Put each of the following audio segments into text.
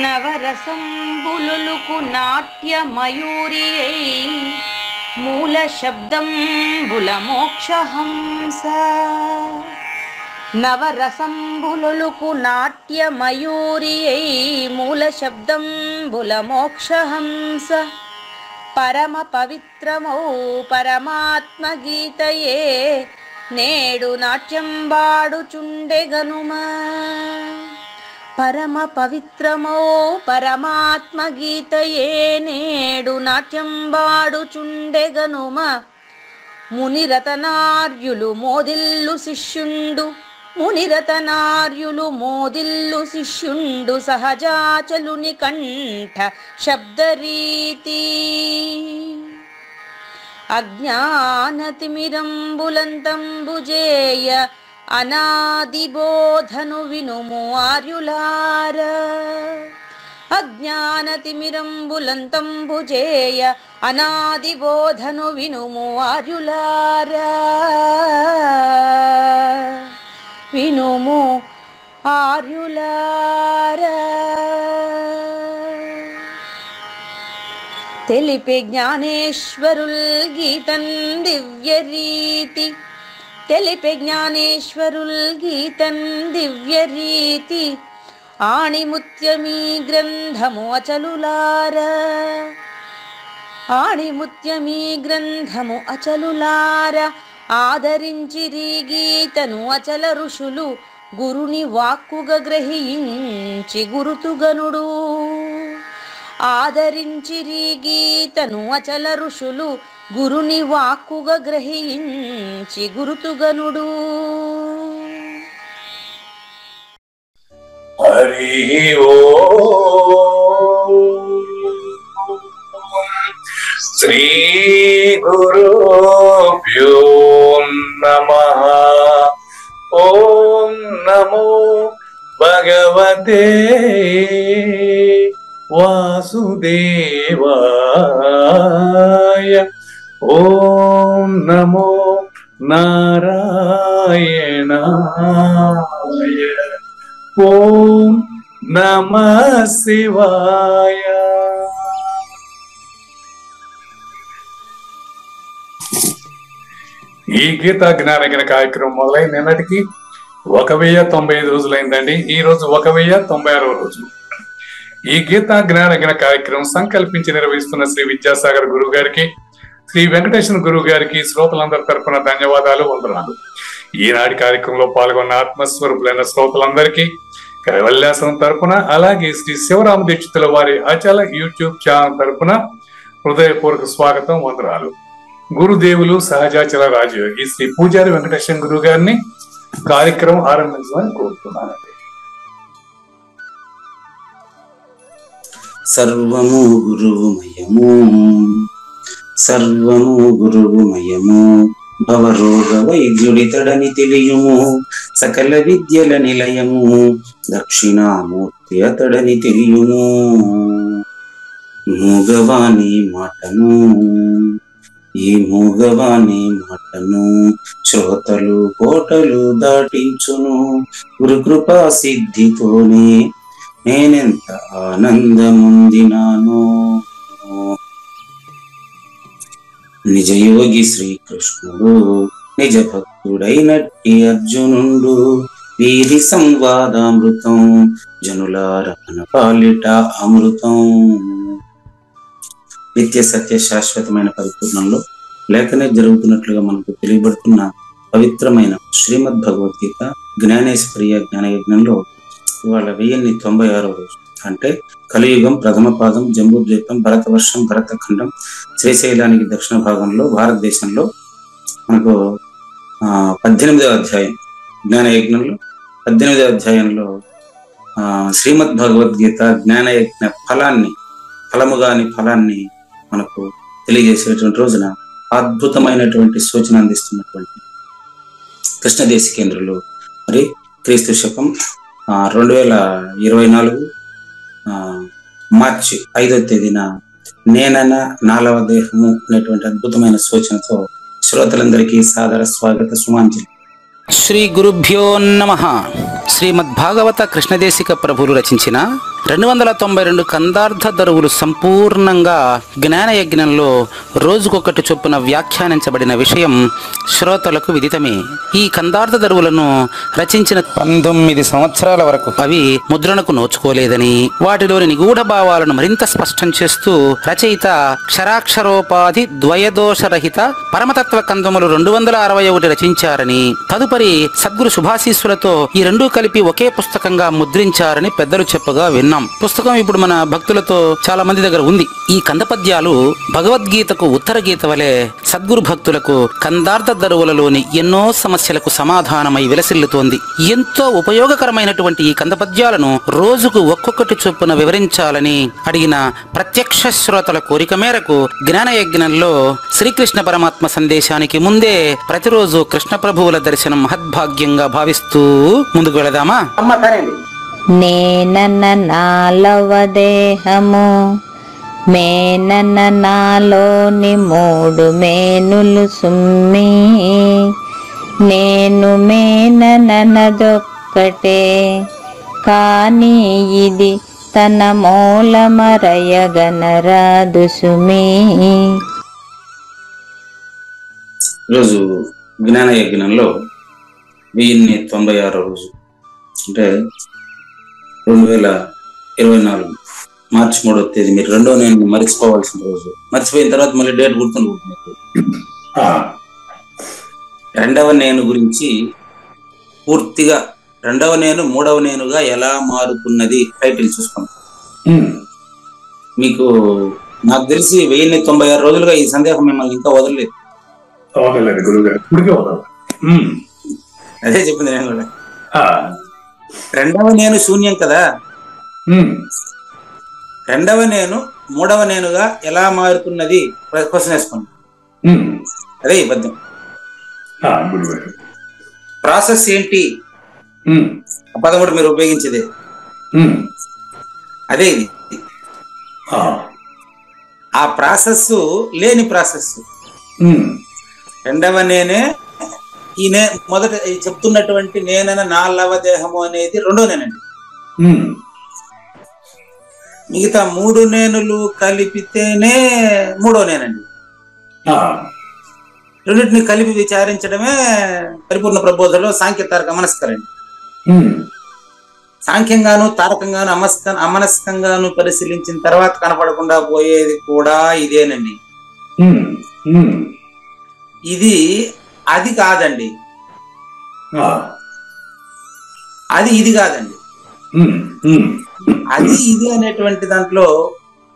నవరసంబులుకు నాట్య మయూరియై మూల శబ్దంబుల మోక్షహంస. నవరసంబులుకు నాట్య మయూరియై మూల శబ్దంబుల మోక్షహంస. పరమ పవిత్రమౌ పరమాత్మ గీతయే నేడు నాట్యం వాడుచుండెగనుమా. పరమ పవిత్రమౌ పరమాత్మ గీతయే నేడు నాట్యం వాడుచుండెగనుమా. మునిరతనార్యులు మోదిల్లు శిష్యుండు, మునిరతనార్యులు మోదిల్లు శిష్యుండు సహజాచలుని కంఠ శబ్దరీతి. అజ్ఞానతిమిరంబులంతంబుజేయ అనాదిబోధను వినుము ఆర్యులార. అజ్ఞానతిమిరంబులంతంబుజేయ అనాదిబోధను వినుము ఆర్యులార. వినుము ఆర్యులార. తెలిపే జ్ఞానేశ్వరుల్ గీతన్ దివ్య రీతి. తెలిపే జ్ఞానేశ్వరుల్ గీతన్ దివ్య రీతి. ఆణిముత్యమీ గ్రంథము అచలులార. ఆణిముత్యమీ గ్రంథము అచలులార. ఆదరించిరి గీతను అచల ఋషులు గురుని వాక్కుగా గ్రహించి గురుతుగనుడు. ఆదరించిరి గీతను అచల ఋషులు గురుని వాక్కుగా గ్రహించి గురుతుగనుడు. హరి ఓం శ్రీ గురుభ్యో నమః. ఓం నమో భగవతే వాసుదేవాయ. ఓం నమో నారాయణాయ. ఓం నమః శివాయ. ఈ గీతా జ్ఞానగిన కార్యక్రమం మొదలై నిన్నటికి 1095 రోజులైందండి. ఈ రోజు 1096వ రోజు. ఈ గీతా జ్ఞానగిన కార్యక్రమం సంకల్పించి నిర్వహిస్తున్న శ్రీ విద్యాసాగర్ గురువు గారికి, శ్రీ వెంకటేశ్వర గురువు గారికి శ్రోతలందరి తరఫున ధన్యవాదాలు, వందనాలు. ఈనాటి కార్యక్రమంలో పాల్గొన్న ఆత్మస్వరూపులైన శ్రోతలందరికీ కైవల్యాసనం తరపున, అలాగే శ్రీ శివరామ దీక్షితుల వారి అచల యూట్యూబ్ ఛానల్ తరపున హృదయపూర్వక స్వాగతం, వందనాలు. గురుదేవులు సహజాచల రాజయోగి శ్రీ పూజారి వెంకటేశ్వర గురువు గారిని కార్యక్రమం ఆరంభించమని కోరుతున్నానండి. సర్వము గురువుమయము, సర్వము గురువుమయము. భవరోగ వైద్యుడితడని తెలియుము, సకల విద్యల నిలయము. దక్షిణామూర్తి అతడని తెలియుము. మూగవాణి మాటను, ఈ మూగవాణి మాటను శ్రోతలు కోటలు దాటించును. గురుకృపా సిద్ధితోనే నేనెంత ఆనందముందినాను. నిజయోగి శ్రీకృష్ణుడు నిజ భక్తుడైనట్టి అర్జునుండు. వీరి సంవాదామృతం జనులార మన పాలిట అమృతం. నిత్య సత్య శాశ్వతమైన పరిపూర్ణంలో లేఖనే జరుగుతున్నట్లుగా మనకు తెలియబడుతున్న పవిత్రమైన శ్రీమద్ భగవద్గీత జ్ఞానేశ్వరీయ జ్ఞానయజ్ఞంలో ఇవాళ 1096వ రోజు. అంటే కలియుగం ప్రథమ పాదం, జంబూద్వీపం, భరతవర్షం, భరతఖండం, శ్రీశైలానికి దక్షిణ భాగంలో భారతదేశంలో మనకు 18వ అధ్యాయం జ్ఞానయజ్ఞంలో 18వ అధ్యాయంలో శ్రీమద్ భగవద్గీత జ్ఞానయజ్ఞ ఫలాన్ని మనకు తెలియజేసేటువంటి రోజున అద్భుతమైనటువంటి సూచన అందిస్తున్నటువంటి కృష్ణదేశికేంద్రులు మరి క్రీస్తు శకం 2024 మార్చి 5వ తేదీన నేనన నాలవ దేహము అనేటువంటి అద్భుతమైన సూచనతో శ్రోతలందరికీ సాదర స్వాగత సుమాంజలి. శ్రీ గురుభ్యో నమః. శ్రీమద్భాగవత కృష్ణదేశిక ప్రభులు రచించిన 292 కందార్థ దరువులు సంపూర్ణంగా జ్ఞానయజ్ఞంలో రోజుకొకటి చొప్పున వ్యాఖ్యానించబడిన విషయం శ్రోతలకు విదితమే. ఈ కందార్థ దరువులను రచించిన 19 సంవత్సరాల వరకు అవి ముద్రణకు నోచుకోలేదని, వాటిలోని నిగూఢ భావాలను మరింత స్పష్టం చేస్తూ రచయిత క్షరాక్షరోపాధి ద్వయదోషరహిత పరమతత్వ కందములు 261 రచించారని, తదుపరి సద్గురు శుభాశీస్సులతో ఈ రెండూ కలిపి ఒకే పుస్తకంగా ముద్రించారని పెద్దలు చెప్పగా విన్నాం. పుస్తకం ఇప్పుడు మన భక్తులతో చాలా మంది దగ్గర ఉంది. ఈ కందపద్యాలు భగవద్గీతకు ఉత్తర గీత వలె సద్గురు భక్తులకు కందార్థ దరువులలోని ఎన్నో సమస్యలకు సమాధానమై విలసిల్లుతోంది. ఎంతో ఉపయోగకరమైనటువంటి ఈ కందపద్యాలను రోజుకు ఒక్కొక్కటి చొప్పున వివరించాలని అడిగిన ప్రత్యక్ష శ్రోతల కోరిక మేరకు జ్ఞానయజ్ఞంలో శ్రీకృష్ణ పరమాత్మ సందేశానికి ముందే ప్రతిరోజు కృష్ణ ప్రభువుల దర్శనం మహద్భాగ్యంగా భావిస్తూ ముందుకు వెళదామా? నేనన్న నాలవ దేహము, మేనన్న నాలోని 3 మేనులు సుమ్మి, నేను మేననదొక్కటే కానీ ఇది తన మూలమరయగనరాదు సుమి. ఈరోజు జ్ఞాన యజ్ఞంలో 1096 రోజు, అంటే 2024 మార్చి 3వ తేదీ. మీరు రెండో నేను మర్చిపోవాల్సిన రోజు. మర్చిపోయిన తర్వాత మళ్ళీ డేట్ గుర్తుంటుంది. రెండవ నేను గురించి పూర్తిగా, రెండవ నేను మూడవ నేనుగా ఎలా మారుతున్నది టైటిల్ చూసుకోండి. మీకు నాకు తెలిసి 1096 రోజులుగా ఈ సందేహం మిమ్మల్ని ఇంకా వదలలేదు. అదే చెప్పింది నేను కూడా. రెండవ నేను శూన్యం కదా, రెండవ నేను మూడవ నేనుగా ఎలా మారుతున్నది క్వశ్చన్ వేసుకోండి. అదే ఈ పద్యం. ప్రాసెస్ ఏంటి? పదం కూడా మీరు ఉపయోగించేదే అదే. ఇది ఆ ప్రాసెస్ లేని ప్రాసెస్. రెండవ నేనే ఈ మొదట చెప్తున్నటువంటి నేనన నాలవ దేహము అనేది రెండో నేనండి. మిగతా 3 నేనులు కలిపితేనే మూడో నేనండి. రెండింటిని కలిపి విచారించడమే పరిపూర్ణ ప్రబోధలో సాంఖ్య తారక అమనస్కరండి. సాంఖ్యంగాను తారకంగాను అమనస్కంగాను పరిశీలించిన తర్వాత కనపడకుండా పోయేది కూడా ఇదేనండి. ఇది అది కాదండి, అది ఇది కాదండి. అది ఇది అనేటువంటి దాంట్లో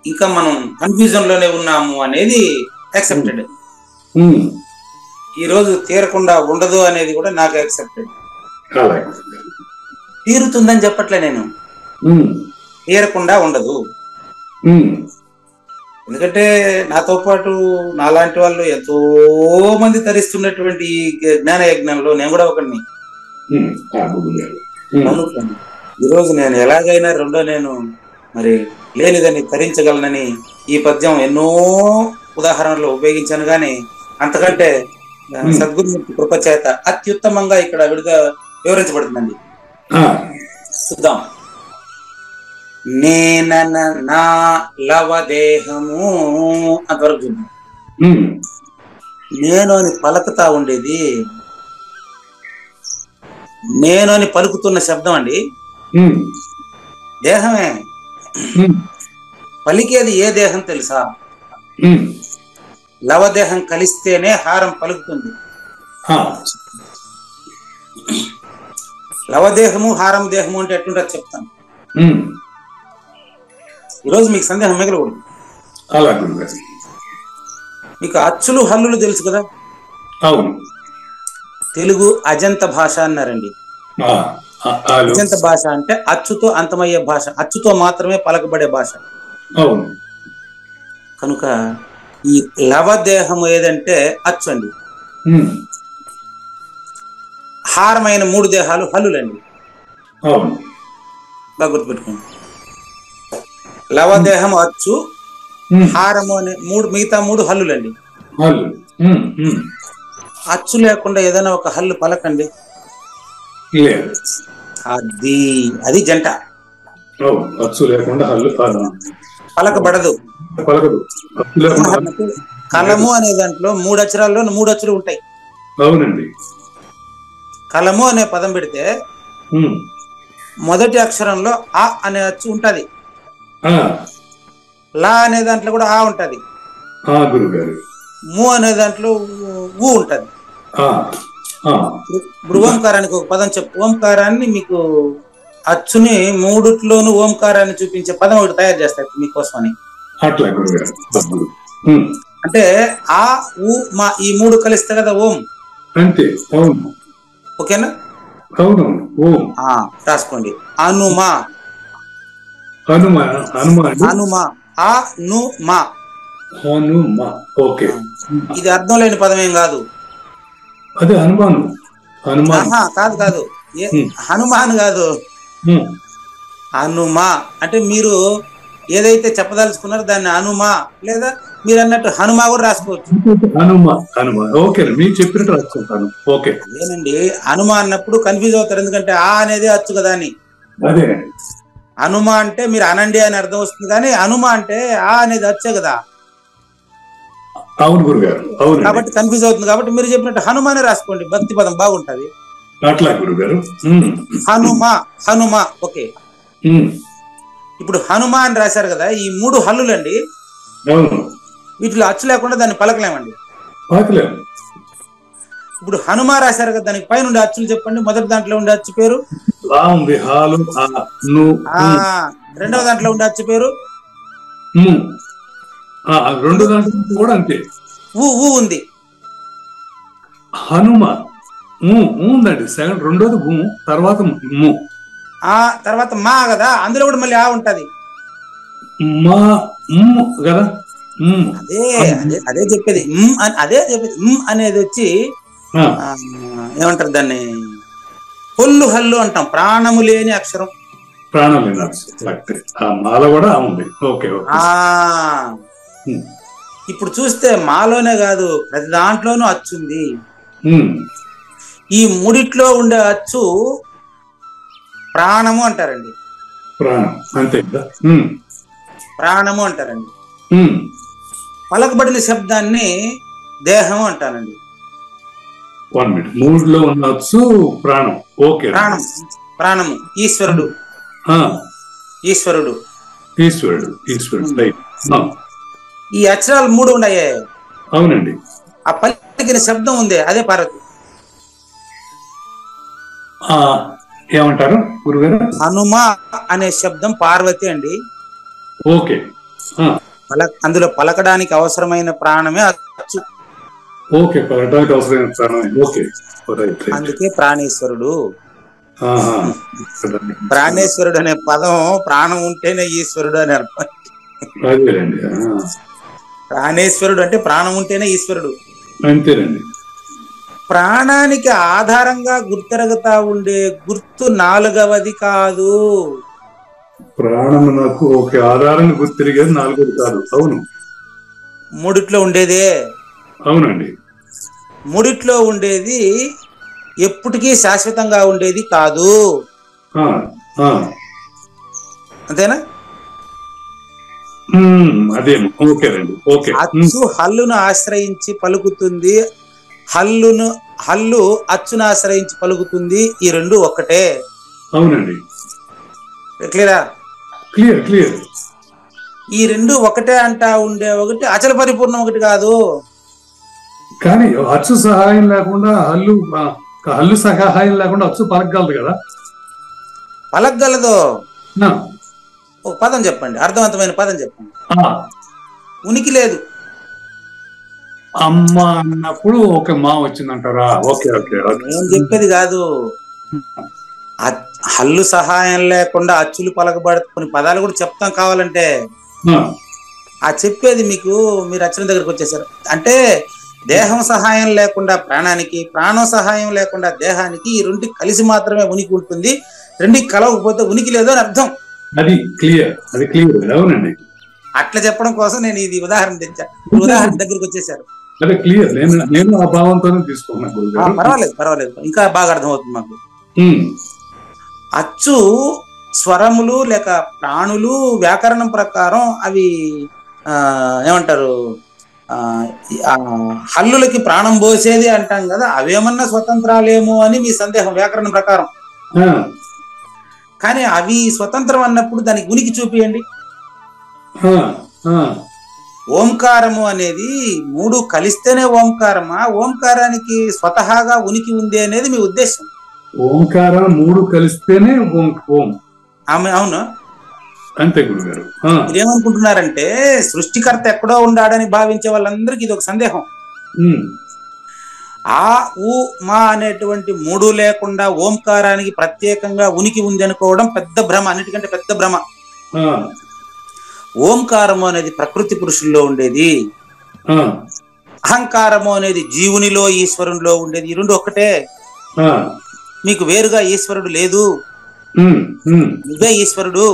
ఇంకా మనం కన్ఫ్యూజన్ లోనే ఉన్నాము అనేది యాక్సెప్టెడ్. ఈ రోజు తీరకుండా ఉండదు అనేది కూడా నాకు యాక్సెప్టెడ్. తీరుతుందని చెప్పట్లే నేను, తీరకుండా ఉండదు. ఎందుకంటే నాతో పాటు నాలాంటి వాళ్ళు ఎంతో మంది తరిస్తున్నటువంటి ఈ జ్ఞాన యజ్ఞంలో నేను కూడా ఒకరిని. ఈరోజు నేను ఎలాగైనా రెండో నేను మరి లేనిదని తరించగలనని ఈ పద్యం ఎన్నో ఉదాహరణలు ఉపయోగించాను. కానీ అంతకంటే సద్గురుమూర్తి కృప చేత అత్యుత్తమంగా ఇక్కడ వివరించబడుతుందండి. చూద్దాం. నేనన నా లవ దేహము అంతవరకు చూద్దాం. నేను అని పలుకుతా ఉండేది, నేను అని పలుకుతున్న శబ్దం అండి దేహమే. పలికేది ఏ దేహం తెలుసా? లవదేహం కలిస్తేనే హారం పలుకుతుంది. లవదేహము హారం దేహము అంటే ఎట్లుంటుంది చెప్తాను. ఈరోజు మీకు సందేహం మిగలకూడదు. మీకు అచ్చులు హల్లులు తెలుసు కదా? అవును. తెలుగు అజంత భాష అన్నారండి. అజంత భాష అంటే అచ్చుతో అంతమయ్యే భాష, అచ్చుతో మాత్రమే పలకబడే భాష. అవును. కనుక ఈ లవదేహము ఏదంటే అచ్చు అండి. హారమైన 3 దేహాలు హల్లులండి. బాగా గుర్తుపెట్టుకోండి. లవదేహం అచ్చు, హారము అనే మిగతా 3 హల్లులండి. అచ్చు లేకుండా ఏదైనా ఒక హల్లు పలకండి. అది జంట. అచ్చు లేకుండా హల్లు పలకబడదు. పలకదు. అచ్చు లేకుండా ఉదాహరణకు కలము అనే దాంట్లో 3 అక్షరాల్లో 3 అచ్చులు ఉంటాయి. అవునండి. కలము అనే పదం పెడితే మొదటి అక్షరంలో ఆ అనే అచ్చు ఉంటది. లా అనే దాంట్లో కూడా ఆ ఉంటది. గురుగారు. ము అనే దాంట్లో ఊ ఉంటది. ఇప్పుడు ఓంకారానికి ఒక పదం చెప్పు. ఓంకారాన్ని మీకు అచ్చుని 3ట్లోనూ ఓంకారాన్ని చూపించే పదం ఒకటి తయారు చేస్తారు మీకోసమని. అట్లా గురుగారు. అంటే ఆ ఊ మా ఈ 3 కలిస్తే కదా ఓం. అంతే. అవును. ఓకేనా? అవునవును. ఓం. రాసుకోండి. అనుమా. హనుమా. హనుమా. అనుమా. హనుమా. ఓకే. ఇది అర్థం లేని పదం ఏం కాదు. అదే హనుమాను. కాదు హనుమాన్ కాదు. హనుమా అంటే మీరు ఏదైతే చెప్పదలుచుకున్నారో దాన్ని హనుమా, లేదా మీరు అన్నట్టు హనుమా కూడా రాసుకోవచ్చు. హనుమా. ఓకే, మీరు చెప్పినట్టు రాసుకుంటాను. ఓకే. అదేనండి, హనుమా అన్నప్పుడు కన్ఫ్యూజ్ అవుతారు, ఎందుకంటే ఆ అనేది అచ్చు కదా అని. అదే హనుమా అంటే మీరు అనండి అని అర్థం వస్తుంది, కానీ హనుమా అంటే ఆ అనేది వచ్చే కదా. అవును గురుగారు. అవును. కాబట్టి కన్ఫ్యూజ్ అవుతుంది. కాబట్టి మీరు చెప్పినట్టు హనుమానే రాసుకోండి, భక్తి పదం బాగుంటది. అట్లా గురుగారు. హనుమా. ఓకే. ఇప్పుడు హనుమా అని రాశారు కదా, ఈ 3 హల్లులండి. వీటిలో అచ్చు లేకుండా దాన్ని పలకలేమండి. ఇప్పుడు హనుమా రాశారు కదా, దానికి పైన ఉండే అచ్చులు చెప్పండి. మొదటి దాంట్లో ఉండే అచ్చు పేరు. రెండవ దాంట్లో ఉండే అచ్చు పేరు. రెండు దాంట్లో కూడా అంతే. ఊ ఉంది. హనుమ ఉందండి. సెకండ్ రెండోది తర్వాత తర్వాత మా కదా, అందులో కూడా మళ్ళీ ఆ ఉంటది. కదా. అదే చెప్పేది. అనేది వచ్చి ఏమంటారు దాన్ని, హల్లు అంటాం. ప్రాణము లేని అక్షరం. ప్రాణం లేని అక్షరం. మాల కూడా ఉంది. ఓకే. ఇప్పుడు చూస్తే మాలోనే కాదు, ప్రతి దాంట్లోనూ అచ్చుంది. ఈ 3 ఉండే అచ్చు ప్రాణము అంటారండి. అంతే. ప్రాణము అంటారండి. పలకబడిన శబ్దాన్ని దేహం అంటానండి. 1 minute. 3లో ఉన్న అచ్చు ప్రాణం. ఓకే. ప్రాణము. ఈశ్వరుడు. ఈ అక్షరాలు 3 ఉన్నాయే. అవునండి. ఆ పలికిన శబ్దం ఉంది, అదే పార్వతి. ఏమంటారు గురుగారు? హనుమ అనే శబ్దం పార్వతి అండి. ఓకే. అందులో పలకడానికి అవసరమైన ప్రాణమే అచ్చు. ఓకే, పలకడానికి అవసరమైన ప్రాణమే. ఓకే. అందుకే ప్రాణేశ్వరుడు. ప్రాణేశ్వరుడు అనే పదం ప్రాణం ఉంటేనే ఈశ్వరుడు అని అర్థం. ప్రాణేశ్వరుడు అంటే ప్రాణం ఉంటేనే ఈశ్వరుడు. అంతేనండి. ప్రాణానికి ఆధారంగా గుర్తెరగతా ఉండే గుర్తు 4వది కాదు. ప్రాణమునకు ఒక ఆధారంగా గుర్తిరిగేది 4వది కాదు. అవును. 3 ఉండేదే. అవునండి. 3 ఉండేది ఎప్పటికీ శాశ్వతంగా ఉండేది కాదు. అంతేనా? అదేమో. ఓకేనండి. ఓకే. అచ్చు హల్లును ఆశ్రయించి పలుకుతుంది. హల్లు అచ్చును ఆశ్రయించి పలుకుతుంది. ఈ 2 ఒక్కటే. అవునండి. క్లియరా? క్లియర్. ఈ 2 ఒకటే అంటా ఉండే ఒకటి అచల పరిపూర్ణం, ఒకటి కాదు. కానీ అచ్చు సహాయం లేకుండా హల్లు సహాయం లేకుండా అచ్చు పలకగలదు కదా. పలకగలదు. ఒక పదం చెప్పండి, అర్థవంతమైన పదం చెప్పండి. ఉనికి లేదు. అమ్మ అన్నప్పుడు ఒక మా వచ్చిందంటారా? ఓకే. నేను చెప్పేది కాదు. హల్లు సహాయం లేకుండా అచ్చులు పలకబడ కొన్ని పదాలు కూడా చెప్తాం కావాలంటే. చెప్పేది మీకు, మీరు అచ్చిన దగ్గరకు వచ్చేసారు. అంటే దేహం సహాయం లేకుండా ప్రాణానికి, ప్రాణం సహాయం లేకుండా దేహానికి, ఈ 2 కలిసి మాత్రమే ఉనికి ఉంటుంది. 2 కలవకపోతే ఉనికి లేదు అని అర్థం. అది క్లియర్. అవునండి. అట్లా చెప్పడం కోసం నేను ఇది ఉదాహరణ తెచ్చా. ఉదాహరణ దగ్గరికి వచ్చేసారు. అదే క్లియర్. నేను ఆ భావంతోనే తీసుకున్నాను. పర్వాలేదు. ఇంకా బాగా అర్థమవుతుంది మాకు. అచ్చు స్వరములు లేక ప్రాణులు వ్యాకరణం ప్రకారం అవి ఏమంటారు హల్లులకి ప్రాణం పోసేది అంటాం కదా, అవేమన్నా స్వతంత్రాలేమో అని మీ సందేహం వ్యాకరణం ప్రకారం. కానీ అవి స్వతంత్రం అన్నప్పుడు దానికి ఉనికి చూపియండి. ఓంకారము అనేది 3 కలిస్తేనే ఓంకారమా, ఓంకారానికి స్వతహాగా ఉనికి ఉంది అనేది మీ ఉద్దేశం? ఓంకారం 3 కలిస్తేనే ఓం. అవును, అంతే గురుగారు. మీరేమనుకుంటున్నారంటే సృష్టికర్త ఎక్కడో ఉండాడని భావించే వాళ్ళందరికీ ఇది ఒక సందేహం. ఆ ఉ మా అనేటువంటి 3 లేకుండా ఓంకారానికి ప్రత్యేకంగా ఉనికి ఉంది అనుకోవడం పెద్ద భ్రమ, అన్నిటికంటే పెద్ద భ్రమ. ఓంకారము అనేది ప్రకృతి పురుషుల్లో ఉండేది, అహంకారము అనేది జీవునిలో ఈశ్వరునిలో ఉండేది. ఈ 2 ఒక్కటే. మీకు వేరుగా ఈశ్వరుడు లేదు, నువ్వే ఈశ్వరుడు.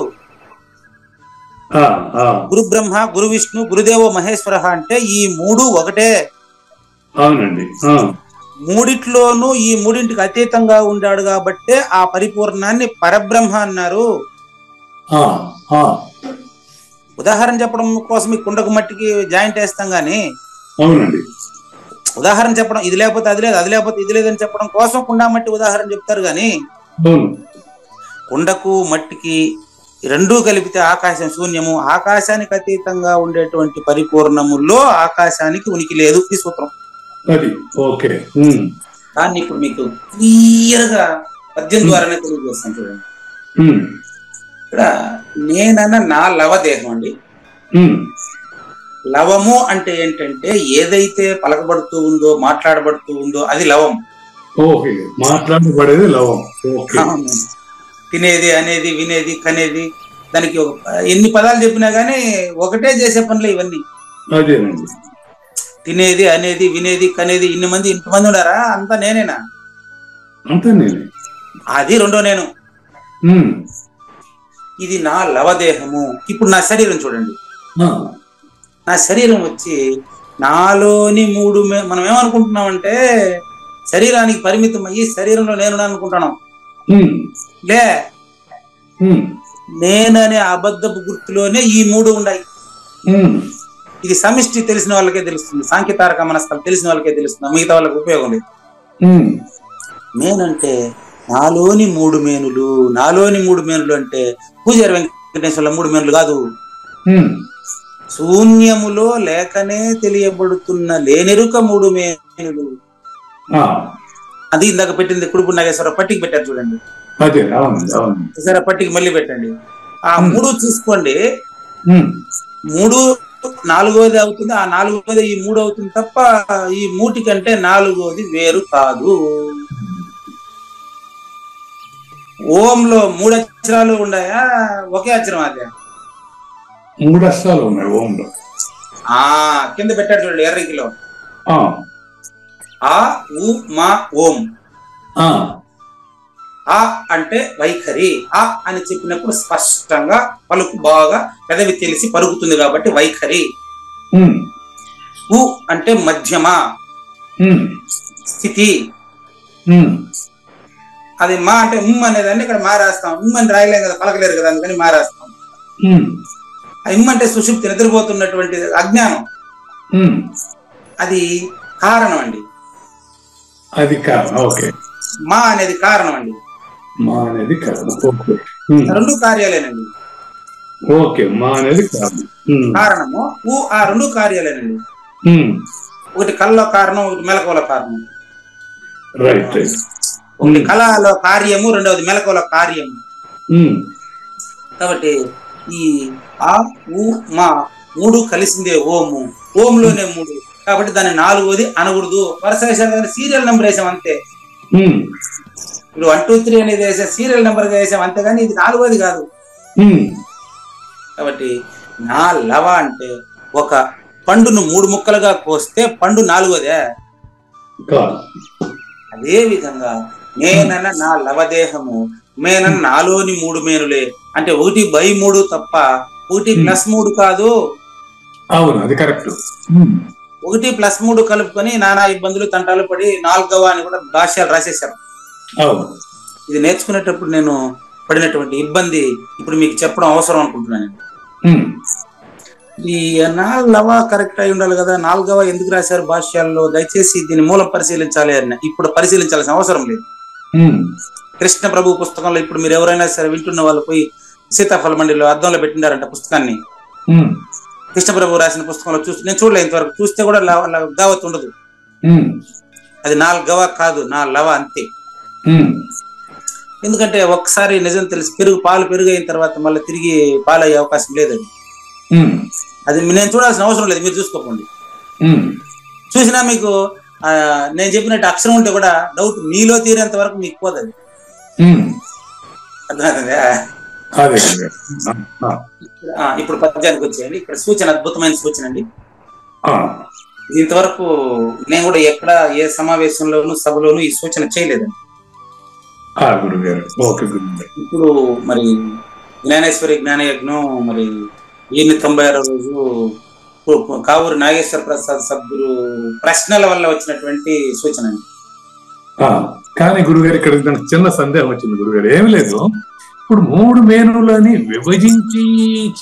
గురు బ్రహ్మ, గురు విష్ణు, గురుదేవో మహేశ్వర అంటే ఈ 3 ఒకటే. అవునండి. మూడిట్లోనూ ఈ 3ంటికి అతీతంగా ఉండాడు కాబట్టే ఆ పరిపూర్ణాన్ని పరబ్రహ్మ అన్నారు. ఉదాహరణ చెప్పడం కోసం ఈ కుండకు మట్టికి జాయింట్ వేస్తాం గాని, అవునండి, ఉదాహరణ చెప్పడం ఇది లేకపోతే అది లేదు, అది లేకపోతే ఇది లేదని చెప్పడం కోసం కుండ మట్టి ఉదాహరణ చెప్తారు గాని, కుండకు మట్టికి 2 కలిపితే ఆకాశం శూన్యము. ఆకాశానికి అతీతంగా ఉండేటువంటి పరిపూర్ణములో ఆకాశానికి ఉనికి లేదు. ఈ సూత్రం. దాన్ని ఇప్పుడు మీకు క్లియర్ గా పద్యం ద్వారానే తెలియజేస్తాను చూడండి. ఇక్కడ నేనన్న నా లవదేహం అండి. లవము అంటే ఏంటంటే ఏదైతే పలకబడుతూ ఉందో, మాట్లాడబడుతూ ఉందో అది లవం. మాట్లాడబడేది లవం. తినేది, అనేది, వినేది, కనేది, దానికి ఎన్ని పదాలు చెప్పినా గానీ ఒకటే చేసే పనులు ఇవన్నీ. తినేది, అనేది, వినేది, కనేది, ఇంతమంది ఉన్నారా? అంతా నేనేనా? అది 2వ నేను. ఇది నా లవదేహము. ఇప్పుడు నా శరీరం చూడండి. నా శరీరం వచ్చి నాలోని 3 మనం ఏమనుకుంటున్నామంటే శరీరానికి పరిమితం అయ్యి శరీరంలో నేను అనుకుంటున్నాం. లే, నేననే అబద్ధపు గుర్తులోనే ఈ 3 ఉన్నాయి. ఇది సమిష్టి తెలిసిన వాళ్ళకే తెలుస్తుంది, సాంఖ్యతారక మనస్కం తెలిసిన వాళ్ళకే తెలుస్తుంది, మిగతా వాళ్ళకి ఉపయోగం లేదు. నేనంటే నాలోని 3 మేనులు. నాలోని 3 మేనులు అంటే పూజారి వెంకటేశ్వర్ల 3 మేనులు కాదు. శూన్యములో లేకనే తెలియబడుతున్న లేనెరుక 3 మేనులు. అది ఇందాక పెట్టింది కుడుపు నాగేశ్వర పట్టికి పెట్టారు చూడండి. సరే, పట్టికి మళ్ళీ పెట్టండి. ఆ 3 చూసుకోండి. 3 4వది అవుతుంది, ఆ 4వది ఈ 3 అవుతుంది తప్ప ఈ 3 కంటే 4వది వేరు కాదు. ఓంలో 3 అక్షరాలు ఉన్నాయా, ఒకే అక్షరం అదే? 3 అక్షరాలు ఉన్నాయి ఓంలో. కింద పెట్టాడు చూడండి ఎర్రకిలో. ఆ ఉ మా ఓం. ఆ అంటే వైఖరి. ఆ అని చెప్పినప్పుడు స్పష్టంగా పలుకు బాగా పెదవి తెలిసి పలుకుతుంది కాబట్టి వైఖరి. ఉ అంటే మధ్యమ స్థితి. అది మా అంటే అనేదాన్ని ఇక్కడ మారేస్తాం. అని రాయలేం కదా, పలకలేరు కదా, అందుకని మారేస్తాం. అంటే సుషుప్తి, నిద్రపోతున్నటువంటి అజ్ఞానం. అది కారణం అండి. అది కారణం. ఓకే. మా అనేది కారణం అండి. మా అనేది కారణం. 2 కార్యాలేనండి. ఓకే. మా అనేది కారణము. ఆ 2 కార్యాలేనండి. ఒకటి కళ్ళలో కారణం, ఒకటి మెలకువల కారణం. రైట్. ఒకటి కళలో కార్యము, 2వది మెలకువల కార్యము. కాబట్టి ఈ ఆ ఉ మా 3 కలిసిందే ఓము. ఓంలోనే 3 కాబట్టి దాన్ని 4వది అనకూడదు. వరుస వేసాం కదా, సీరియల్ నెంబర్ వేసాం అంతే. ఇప్పుడు 1 2 3 అనేది వేసా, సీరియల్ నెంబర్ గా వేసాం అంతేగాని ఇది 4వది కాదు. కాబట్టి నా లవ అంటే ఒక పండును 3 ముక్కలుగా కోస్తే పండు 4వదే. అదే విధంగా నేనన్న నా లవదేహము, మేనన్న నాలోని 3 మేనులే. అంటే 1/3 తప్ప 1+3 కాదు. అవును, అది కరెక్ట్. 1+3 కలుపుకొని నానా ఇబ్బందులు తంటాలు పడి 4వ అని కూడా భాష్యాలు రాసేశారు. ఇది నేర్చుకునేటప్పుడు నేను పడినటువంటి ఇబ్బంది ఇప్పుడు మీకు చెప్పడం అవసరం అనుకుంటున్నాను. ఈ 4వ కరెక్ట్ అయి ఉండాలి కదా, 4వ ఎందుకు రాశారు భాష్యాల్లో, దయచేసి దీని మూలం పరిశీలించాలి అని ఇప్పుడు పరిశీలించాల్సిన అవసరం లేదు. కృష్ణ ప్రభు పుస్తకంలో ఇప్పుడు మీరు ఎవరైనా సరే వింటున్న వాళ్ళు పోయి సీతాఫల మండిలో అద్దంలో పెట్టినారంట పుస్తకాన్ని. కృష్ణ ప్రభు రాసిన పుస్తకంలో నేను చూడలే ఇంతవరకు, చూస్తే కూడా గావత్ ఉండదు. అది 4వ కాదు, 4వ అంతే. ఎందుకంటే ఒక్కసారి నిజం తెలిసి పాలు పెరుగు అయిన తర్వాత మళ్ళీ తిరిగి పాలు అయ్యే అవకాశం లేదండి. అది నేను చూడాల్సిన అవసరం లేదు, మీరు చూసుకోకండి. చూసినా మీకు నేను చెప్పినట్టు అక్షరం ఉంటే కూడా డౌట్ మీలో తీరేంత వరకు మీకు పోదు. అర్థమవుతుందా? ఇప్పుడు పద్యానికి వచ్చేయండి. ఇక్కడ సూచన అద్భుతమైన సూచన అండి. ఇంతవరకు నేను కూడా ఎక్కడ ఏ సమావేశంలోనూ సభలోనూ ఈ సూచన చేయలేదండి. ఇప్పుడు మరి జ్ఞానేశ్వరి జ్ఞానయజ్ఞం మరి 96వ రోజు కావూరు నాగేశ్వర ప్రసాద్ సద్గురు ప్రశ్నల వల్ల వచ్చినటువంటి సూచన అండి. కానీ గురుగారు ఇక్కడ చిన్న సందేహం వచ్చింది గురుగారు. ఏమి లేదు, ఇప్పుడు 3 మేనులని విభజించి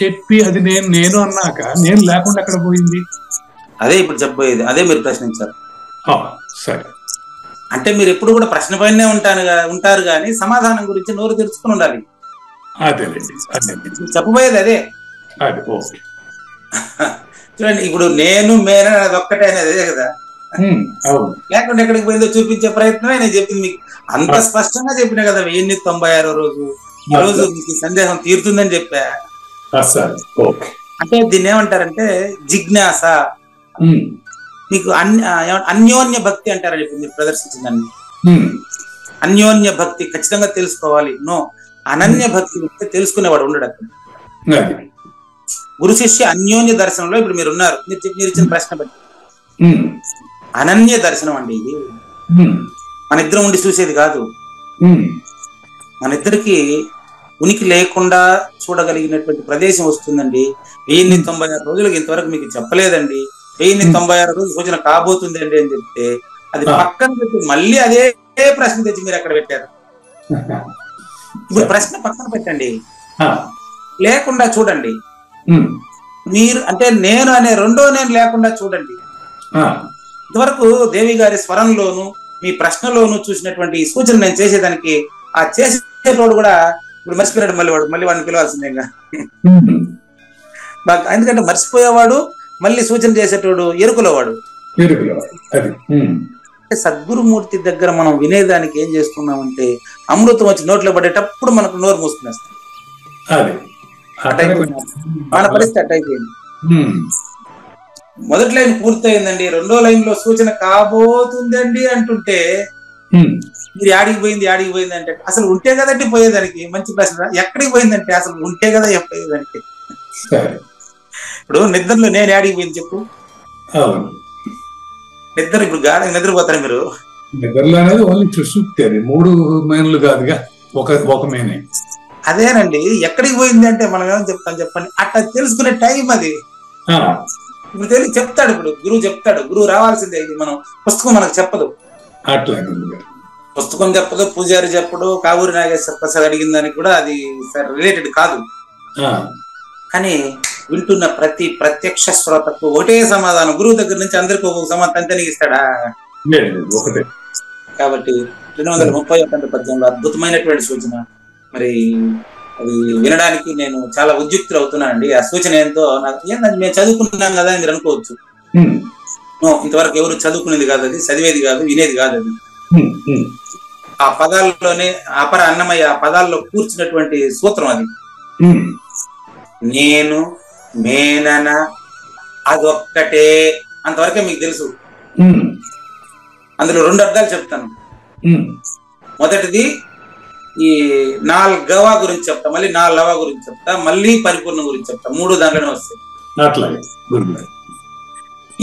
చెప్పి అది నేను అన్నాక నేను లేకుండా ఎక్కడ పోయింది? అదే ఇప్పుడు చెప్పబోయేది, అదే మీరు ప్రశ్నించారు. సరే, అంటే మీరు ఎప్పుడు కూడా ప్రశ్న పైనే ఉంటారు కానీ సమాధానం గురించి నోరు తెరుచుకుని ఉండాలి. అదేలేండి, చెప్పబోయేది అదే. చూడండి, ఇప్పుడు నేను మేన అది ఒక్కటే అనేది అదే కదా. లేకుండా ఎక్కడికి పోయిందో చూపించే ప్రయత్నమే నేను చెప్పింది మీకు. అంత స్పష్టంగా చెప్పినా కదా 1096వ రోజు ఈ రోజు మీకు సందేహం తీరుతుందని చెప్పా. అంటే దీన్ని ఏమంటారంటే జిజ్ఞాస. మీకు అన్యోన్య భక్తి అంటారండి. ఇప్పుడు మీరు ప్రదర్శించిందండి అన్యోన్య భక్తి, ఖచ్చితంగా తెలుసుకోవాలి. అనన్య భక్తి ఉంటే తెలుసుకునేవాడు ఉండడు అక్కడ. గురు శిష్య అన్యోన్య దర్శనంలో ఇప్పుడు మీరు ఉన్నారు. మీరు ఇచ్చిన ప్రశ్న బట్టి అనన్య దర్శనం అండి ఇది. మన ఇద్దరం ఉండి చూసేది కాదు. మన ఇద్దరికి ఉనికి లేకుండా చూడగలిగినటువంటి ప్రదేశం వస్తుందండి. 1096 రోజులకు ఇంతవరకు మీకు చెప్పలేదండి. 1096 రోజులు సూచన కాబోతుందండి అని చెప్తే అది పక్కన పెట్టి మళ్ళీ అదే ప్రశ్న తెచ్చి మీరు అక్కడ పెట్టారు. ఇప్పుడు ప్రశ్న పక్కన పెట్టండి, లేకుండా చూడండి. మీరు అంటే నేను అనే రెండో నేను లేకుండా చూడండి. ఇంతవరకు దేవి గారి స్వరంలోను మీ ప్రశ్నలోను చూసినటువంటి ఈ సూచన నేను చేసేదానికి ఆ చేసేటోడు కూడా ఇప్పుడు మర్చిపోయాడు. మళ్ళీ వాడిని పిలవాల్సిందే. ఎందుకంటే మర్చిపోయేవాడు మళ్ళీ సూచన చేసేటోడు ఎరుకులవాడు. సద్గురుమూర్తి దగ్గర మనం వినేదానికి ఏం చేస్తున్నామంటే అమృతం వచ్చి నోట్లో పడేటప్పుడు మనకు నోరు మూసుకునేస్తాం. మన పరిస్థితి అట్ అయిపోయింది. మొదటి లైన్ పూర్తయిందండి, రెండో లైన్ లో సూచన కాబోతుందండి అంటుంటే మీరు యాడికి పోయింది అంటే అసలు ఉంటే కదండి పోయేదానికి. మంచి ప్రశ్న. ఎక్కడికి పోయిందంటే అసలు ఉంటే కదా పోయేదానికి. ఇప్పుడు నిద్రలో నేను యాడికి పోయింది చెప్పు. నిద్ర ఇప్పుడు గాఢ నిద్రపోతారు మీరు. నిద్రలో అనేది ఓన్లీ సుషుప్తి, అది 3 మేనులు కాదుగా, ఒక మేనే. అదేనండి, ఎక్కడికి పోయింది అంటే మనం ఏమని చెప్తాం చెప్పండి. అట్లా తెలుసుకునే టైం అది. ఇప్పుడు తెలిసి చెప్తాడు, ఇప్పుడు గురువు చెప్తాడు. గురువు రావాల్సిందే. ఇది మనం పుస్తకం మనకు చెప్పదు. పుస్తకం చెప్పదు, పూజారి చెప్పడు, కావూరి నాగేశ్వర ప్రసాద్ అడిగిన దానికి కూడా అది రిలేటెడ్ కాదు. కానీ వింటున్న ప్రతి ప్రత్యక్ష శ్రోతకు ఒకటే సమాధానం. గురువు దగ్గర నుంచి అందరికి ఒక సమాధానం అంతనే ఇస్తాడా? ఒకటే. కాబట్టి 231 పద్యంలో అద్భుతమైనటువంటి సూచన. మరి అది వినడానికి నేను చాలా ఉద్యుక్తులు అవుతున్నానండి. ఆ సూచన ఏంటో నాకు ఏంటంటే మేము చదువుకుంటున్నాం కదా అని మీరు అనుకోవచ్చు. ఇంతవరకు ఎవరు చదువుకునేది కాదు, అది చదివేది కాదు, వినేది కాదు. అది ఆ పదాల్లోనే అపర అన్నమయ్య ఆ పదాల్లో కూర్చున్నటువంటి సూత్రం అది. నేను మేనన అదొక్కటే అంతవరకే మీకు తెలుసు. అందులో 2 అర్థాలు చెప్తాను. మొదటిది ఈ 4వ గురించి చెప్తా, మళ్ళీ 4వ గురించి చెప్తా, మళ్ళీ పరిపూర్ణ గురించి చెప్తా. 3 దాంట్లోనే వస్తాయి.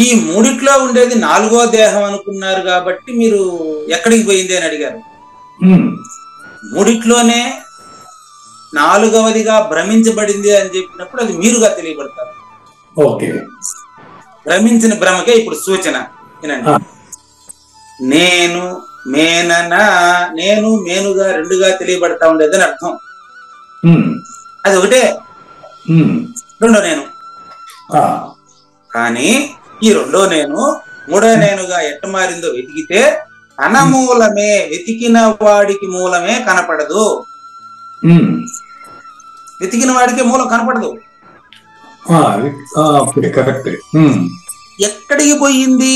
ఈ 3 ఉండేది 4వ దేహం అనుకున్నారు కాబట్టి మీరు ఎక్కడికి పోయింది అని అడిగారు. 3లోనే 4వదిగా భ్రమించబడింది అని చెప్పినప్పుడు అది మీరుగా తెలియబడతారు. భ్రమించిన భ్రమకే ఇప్పుడు సూచన. ఏనండి, నేను మేనన, నేను మేనుగా 2గా తెలియబడతా ఉండేదని అర్థం. అది ఒకటే రెండో నేను. కానీ ఈ రెండో నేను మూడో నేనుగా ఎట్ట మారిందో వెతికితే తన మూలమే, వెతికిన వాడికి మూలమే కనపడదు. వెతికిన వాడికి మూలం కనపడదు. ఎక్కడికి పోయింది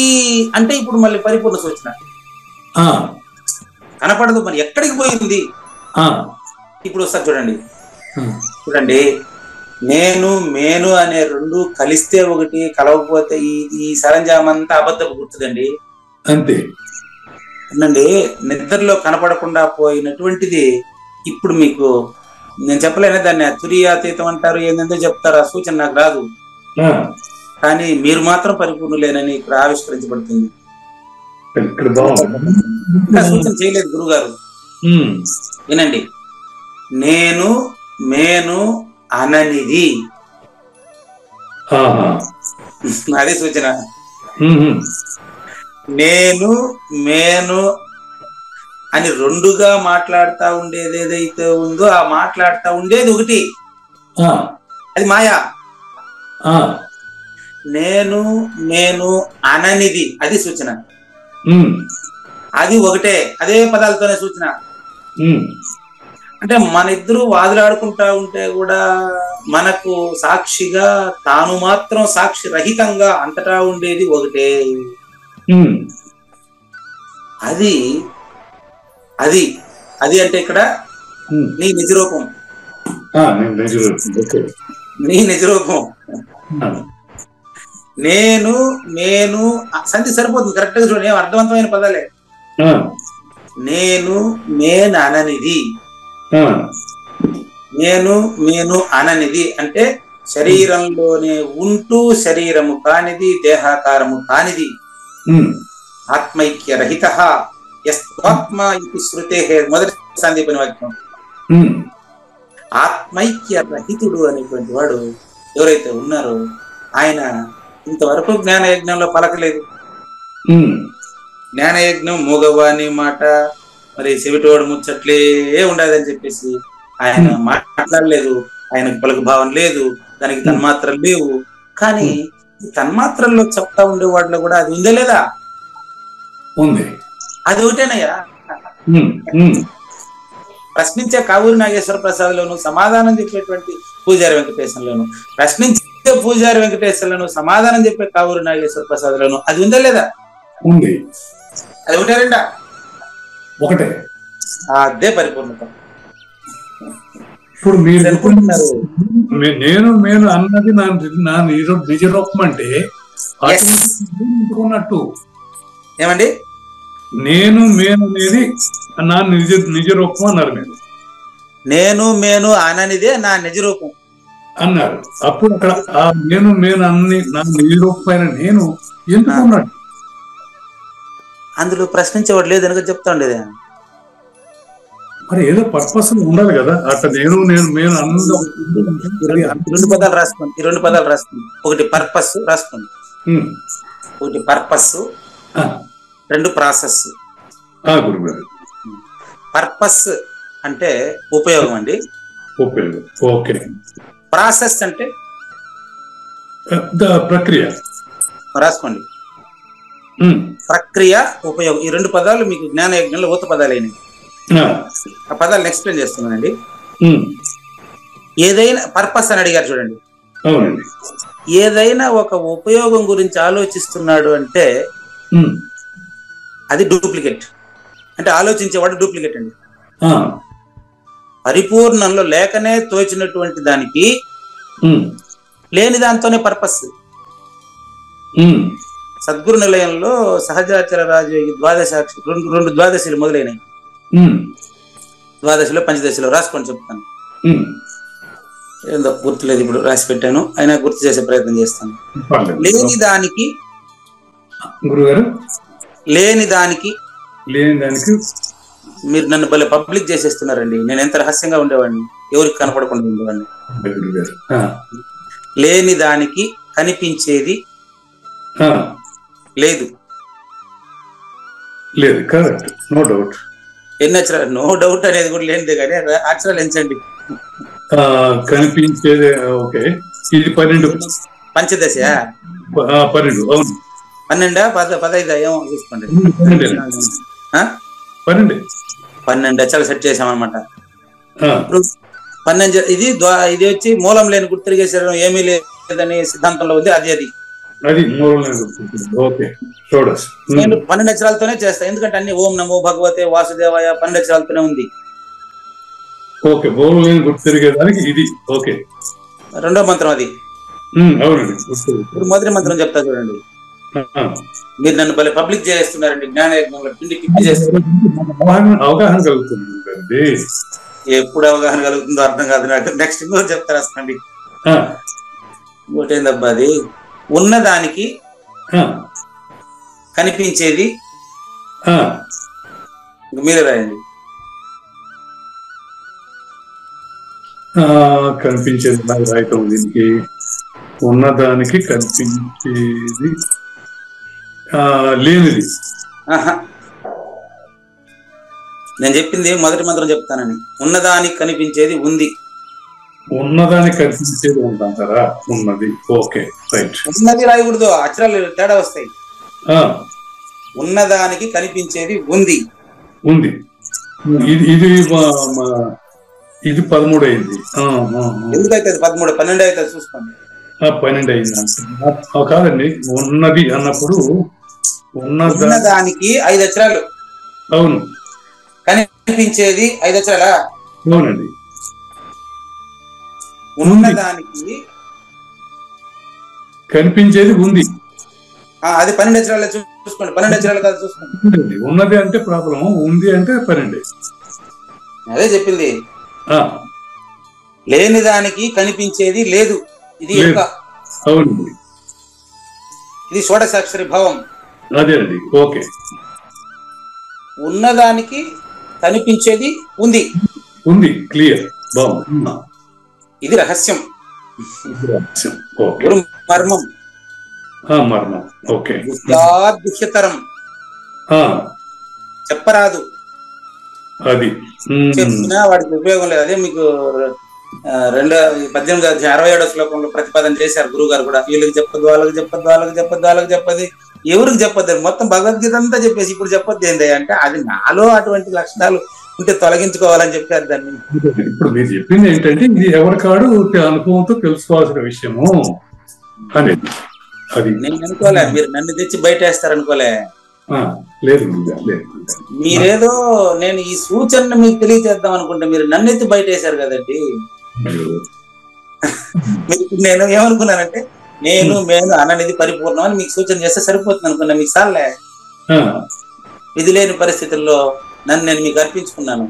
అంటే ఇప్పుడు మళ్ళీ పరిపూర్ణ సూచన కనపడదు. మరి ఎక్కడికి పోయింది ఇప్పుడు వస్తా చూడండి. చూడండి, నేను మేను అనే రెండు కలిస్తే ఒకటి, కలవకపోతే ఈ సరంజామంతా అబద్ధపు గుర్తుదండి. అంతే అండి. నిద్రలో కనపడకుండా పోయినటువంటిది ఇప్పుడు మీకు నేను చెప్పలేను. దాన్ని తురియాతీతం అంటారు, ఏంటంటే చెప్తారు. ఆ సూచన నాకు రాదు. కానీ మీరు మాత్రం పరిపూర్ణులేనని ఇక్కడ ఆవిష్కరించబడుతుంది. సూచన చేయలేదు గురుగారు. వినండి, నేను మేను అననిది, అదే సూచన. నేను మేను అని రెండుగా మాట్లాడుతా ఉండేది ఏదైతే ఉందో ఆ మాట్లాడుతా ఉండేది ఒకటి, అది మాయా. నేను నేను అననిది అది సూచన, అది ఒకటే, అదే పదాలతోనే సూచన. అంటే మన ఇద్దరు వాదులాడుకుంటా ఉంటే కూడా మనకు సాక్షిగా తాను మాత్రం సాక్షి రహితంగా అంతటా ఉండేది ఒకటే. అది అది అది అంటే ఇక్కడ నీ నిజరూపం, నీ నిజరూపం. నేను నేను సంధి సరిపోతుంది, కరెక్ట్ గా చూడండి, ఏం అర్థవంతమైన పదాలే. నేను నేను అననిది, నేను నేను అననిది అంటే శరీరంలోనే ఉంటూ శరీరము కానిది, దేహాకారము కానిది, ఆత్మైక్య రహిత యస్వాత్మ ఇది శృతే. మొదటి సందీపని వాక్యం. ఆత్మైక్య రహితుడు అనేటువంటి వాడు ఎవరైతే ఉన్నారో ఆయన ఇంతవరకు జ్ఞానయజ్ఞంలో పలకలేదు. జ్ఞానయజ్ఞం మూగవాని మాట, మరి చెవిటోడు ముచ్చట్లే ఉండదని చెప్పేసి ఆయన మాట్లాడలేదు. ఆయనకు పలుకు భావం లేదు, దానికి తన్మాత్రలు లేవు. కానీ తన్మాత్రల్లో చెప్తా ఉండే వాటిలో కూడా అది ఉందే లేదా? ఉంది. అది ఒకటేనయ్యా. ప్రశ్నించే కావూరి నాగేశ్వర ప్రసాద్ లోను, సమాధానం చెప్పేటువంటి పూజారి వెంకటేశ్వర్లోను, ప్రశ్నించే పూజారి వెంకటేశ్వర్లను సమాధానం చెప్పే కావూరి నాగేశ్వర ప్రసాద్ లోను అది ఉందా లేదా? ఉంది. అది ఒకటే రెండా? ఒకటే. అదే పరిపూర్ణత. ఇప్పుడు మీరు అనుకుంటున్నారు నేను నేను అన్నది నా నిజరూపం అంటే అనుకున్నట్టు ఏమండి? నేను మేను అనేది నా నిజరూపం అన్నారు. మీరు నేను మేను అననిదే నా నిజరూపం అన్నారు. అప్పుడు అక్కడ ఆ నేను మేను అన్ని నా నిజరూపమైన నేను ఎందుకున్నాడు? అందులో ప్రశ్నించేవాడు లేదు కనుక చెప్తా ఉండేది. మరి ఏదో పర్పస్ ఉండాలి కదా. అట్లా నేను నేను మేను అన్న రెండు పదాలు రాసుకోండి, ఈ రెండు పదాలు రాసుకోండి. ఒకటి పర్పస్ రాసుకోండి, ఒకటి పర్పస్, రెండు ప్రాసెస్. పర్పస్ అంటే ఉపయోగం అండి, ఉపయోగం. ఓకే. ప్రాసెస్ అంటే ప్రక్రియ. రాసుకోండి, ప్రక్రియ, ఉపయోగం. ఈ రెండు పదాలు మీకు జ్ఞానయజ్ఞంలో ఊత పదాలు అయినాయి. ఆ పదాలను ఎక్స్ప్లెయిన్ చేస్తున్నానండి. ఏదైనా పర్పస్ అని అడిగారు చూడండి. ఏదైనా ఒక ఉపయోగం గురించి ఆలోచిస్తున్నాడు అంటే అది డూప్లికేట్. అంటే ఆలోచించేవాడు డూప్లికేట్ అండి. పరిపూర్ణంలో లేకనే తోచినటువంటి దానికి లేని దాంతోనే పర్పస్. సద్గురు నిలయంలో సహజాచర రాజయోగి ద్వాదశాక్షి రెండు ద్వాదశిలు మొదలైనవి. ద్వాదశిలో పంచదశిలో రాసుకొని చెప్తాను. ఏందో గుర్తులేదు, ఇప్పుడు రాసి పెట్టాను, అయినా గుర్తు చేసే ప్రయత్నం చేస్తాను. లేని దానికి గురుగారు, లేని దానికి మీరు నన్ను భలే పబ్లిక్ చేసేస్తున్నారండి. నేను ఎంత రహస్యంగా ఉండేవాడిని, ఎవరికి కనపడకుండా ఉండేవాడిని. లేని దానికి కనిపించేది లేదు. లేదు, కరెక్ట్, నో డౌట్. ఎన్ని అక్షరాలు? నో డౌట్ అనేది కూడా లేనిదే కానీ అక్షరాలు ఎంచండి. కనిపించేది. ఓకే, ఇది 12 పంచదశ 12. అవును, 12 15 ఏమో చూసుకోండి. 12 అచ్చలు సెట్ చేసామన్నమాట. 12 ఇది వచ్చి మూలం లేని గుర్తు తిరిగే శరీరం ఏమీ లేదని సిద్ధాంతంలో ఉంది. అది మూలం లేని గుర్తు. ఓకే, షోడశ. నేను 12 అక్షరాలతోనే చేస్తాను, ఎందుకంటే అన్ని ఓం నమో భగవతే వాసుదేవాయ 12 అక్షరాలతోనే ఉంది. ఓకే, మూలం లేని గుర్తు తిరిగేదానికి ఇది. ఓకే, రెండో మంత్రం అది. అవునండి. ఇప్పుడు మొదటి మంత్రం చెప్తా చూడండి. మీరు నన్ను భలే పబ్లిక్ చేస్తున్నారండి. జ్ఞానయజ్ఞంలో పిండి పిప్పి చేస్తున్నారు. అవగాహన కలుగుతుంది. ఎప్పుడు అవగాహన కలుగుతుందో అర్థం కాదు నాకు. నెక్స్ట్ ఇంకోటి చెప్తారు అసలు. ఇంకోటి ఏందబ్బా అది, ఉన్నదానికి కనిపించేది. మీరే రాయండి. కనిపించేది నాకు రాయటం. దీనికి ఉన్నదానికి కనిపించేది లేనిది. నేను చెప్పింది మొదటి మంత్రం చెప్తానని. ఉన్నదానికి కనిపించేది ఉంది. ఉన్నదానికి కనిపించేది ఉందంటారా? ఉన్నది. Okay, right. ఉన్నది రాయకూడదు, అక్షరాలు తేడా వస్తాయి. ఉన్నదానికి కనిపించేది ఉంది. ఉంది. ఇది 13 అయింది. ఎందుకైతే 13? 12 అయితే చూసుకోండి. 12 అయింది కాదండి. ఉన్నది అన్నప్పుడు ఉన్నదానికి 5 అక్షరాలు. అవును. కనిపించేది 5 అక్షరాలా? అవునండి. ఉన్నదానికి కనిపించేది ఉంది. అది 12 అక్షరాలు చూసుకోండి. 12 అక్షరాలు కాదు, చూసుకోండి. ఉన్నది అంటే ప్రాబ్లం, ఉంది అంటే 12. అదే చెప్పింది. లేని దానికి కనిపించేది లేదు. ఇది అవునండి. ఇది షోడశాక్షరి భావం. అదే అండి. ఓకే. ఉన్నదానికి కనిపించేది ఉంది. ఉంది. క్లియర్. బాగుంది. ఇది రహస్యం. ఓకే. మర్మం. మర్మం. ఓకే. దుఃఖతరం. చెప్పరాదు. అది చెప్పినా వాడికి ఉపయోగం లేదు. అదే మీకు 1867 శ్లోకంలో ప్రతిపాదన చేశారు గురువు గారు కూడా. వీళ్ళకి చెప్పద్దు, వాళ్ళకి చెప్పద్దు, వాళ్ళకి చెప్పద్దు, వాళ్ళకి చెప్పది, ఎవరికి చెప్పద్దు. మొత్తం భగవద్గీత అంతా చెప్పేసి ఇప్పుడు చెప్పొద్దు ఏంటి అంటే, అది నాలో అటువంటి లక్షణాలు ఉంటే తొలగించుకోవాలని చెప్పారు దాన్ని. ఇప్పుడు మీరు చెప్పింది ఏంటంటే, ఇది ఎవరికాడు అనుభవంతో తెలుసుకోవాల్సిన విషయము అనేది. అది నేను అనుకోలే, మీరు నన్ను తెచ్చి బయట వేస్తారు అనుకోలే. లేదు, మీరేదో నేను ఈ సూచనను మీకు తెలియజేద్దాం అనుకుంటే మీరు నన్ను ఎత్తి బయట వేశారు కదండి. నేను ఏమనుకున్నానంటే, నేను అననిది పరిపూర్ణం అని మీకు సూచన చేస్తే సరిపోతుంది అనుకున్నా. మీకు సార్లే విధి లేని పరిస్థితుల్లో నన్ను నేను మీకు అర్పించుకున్నాను.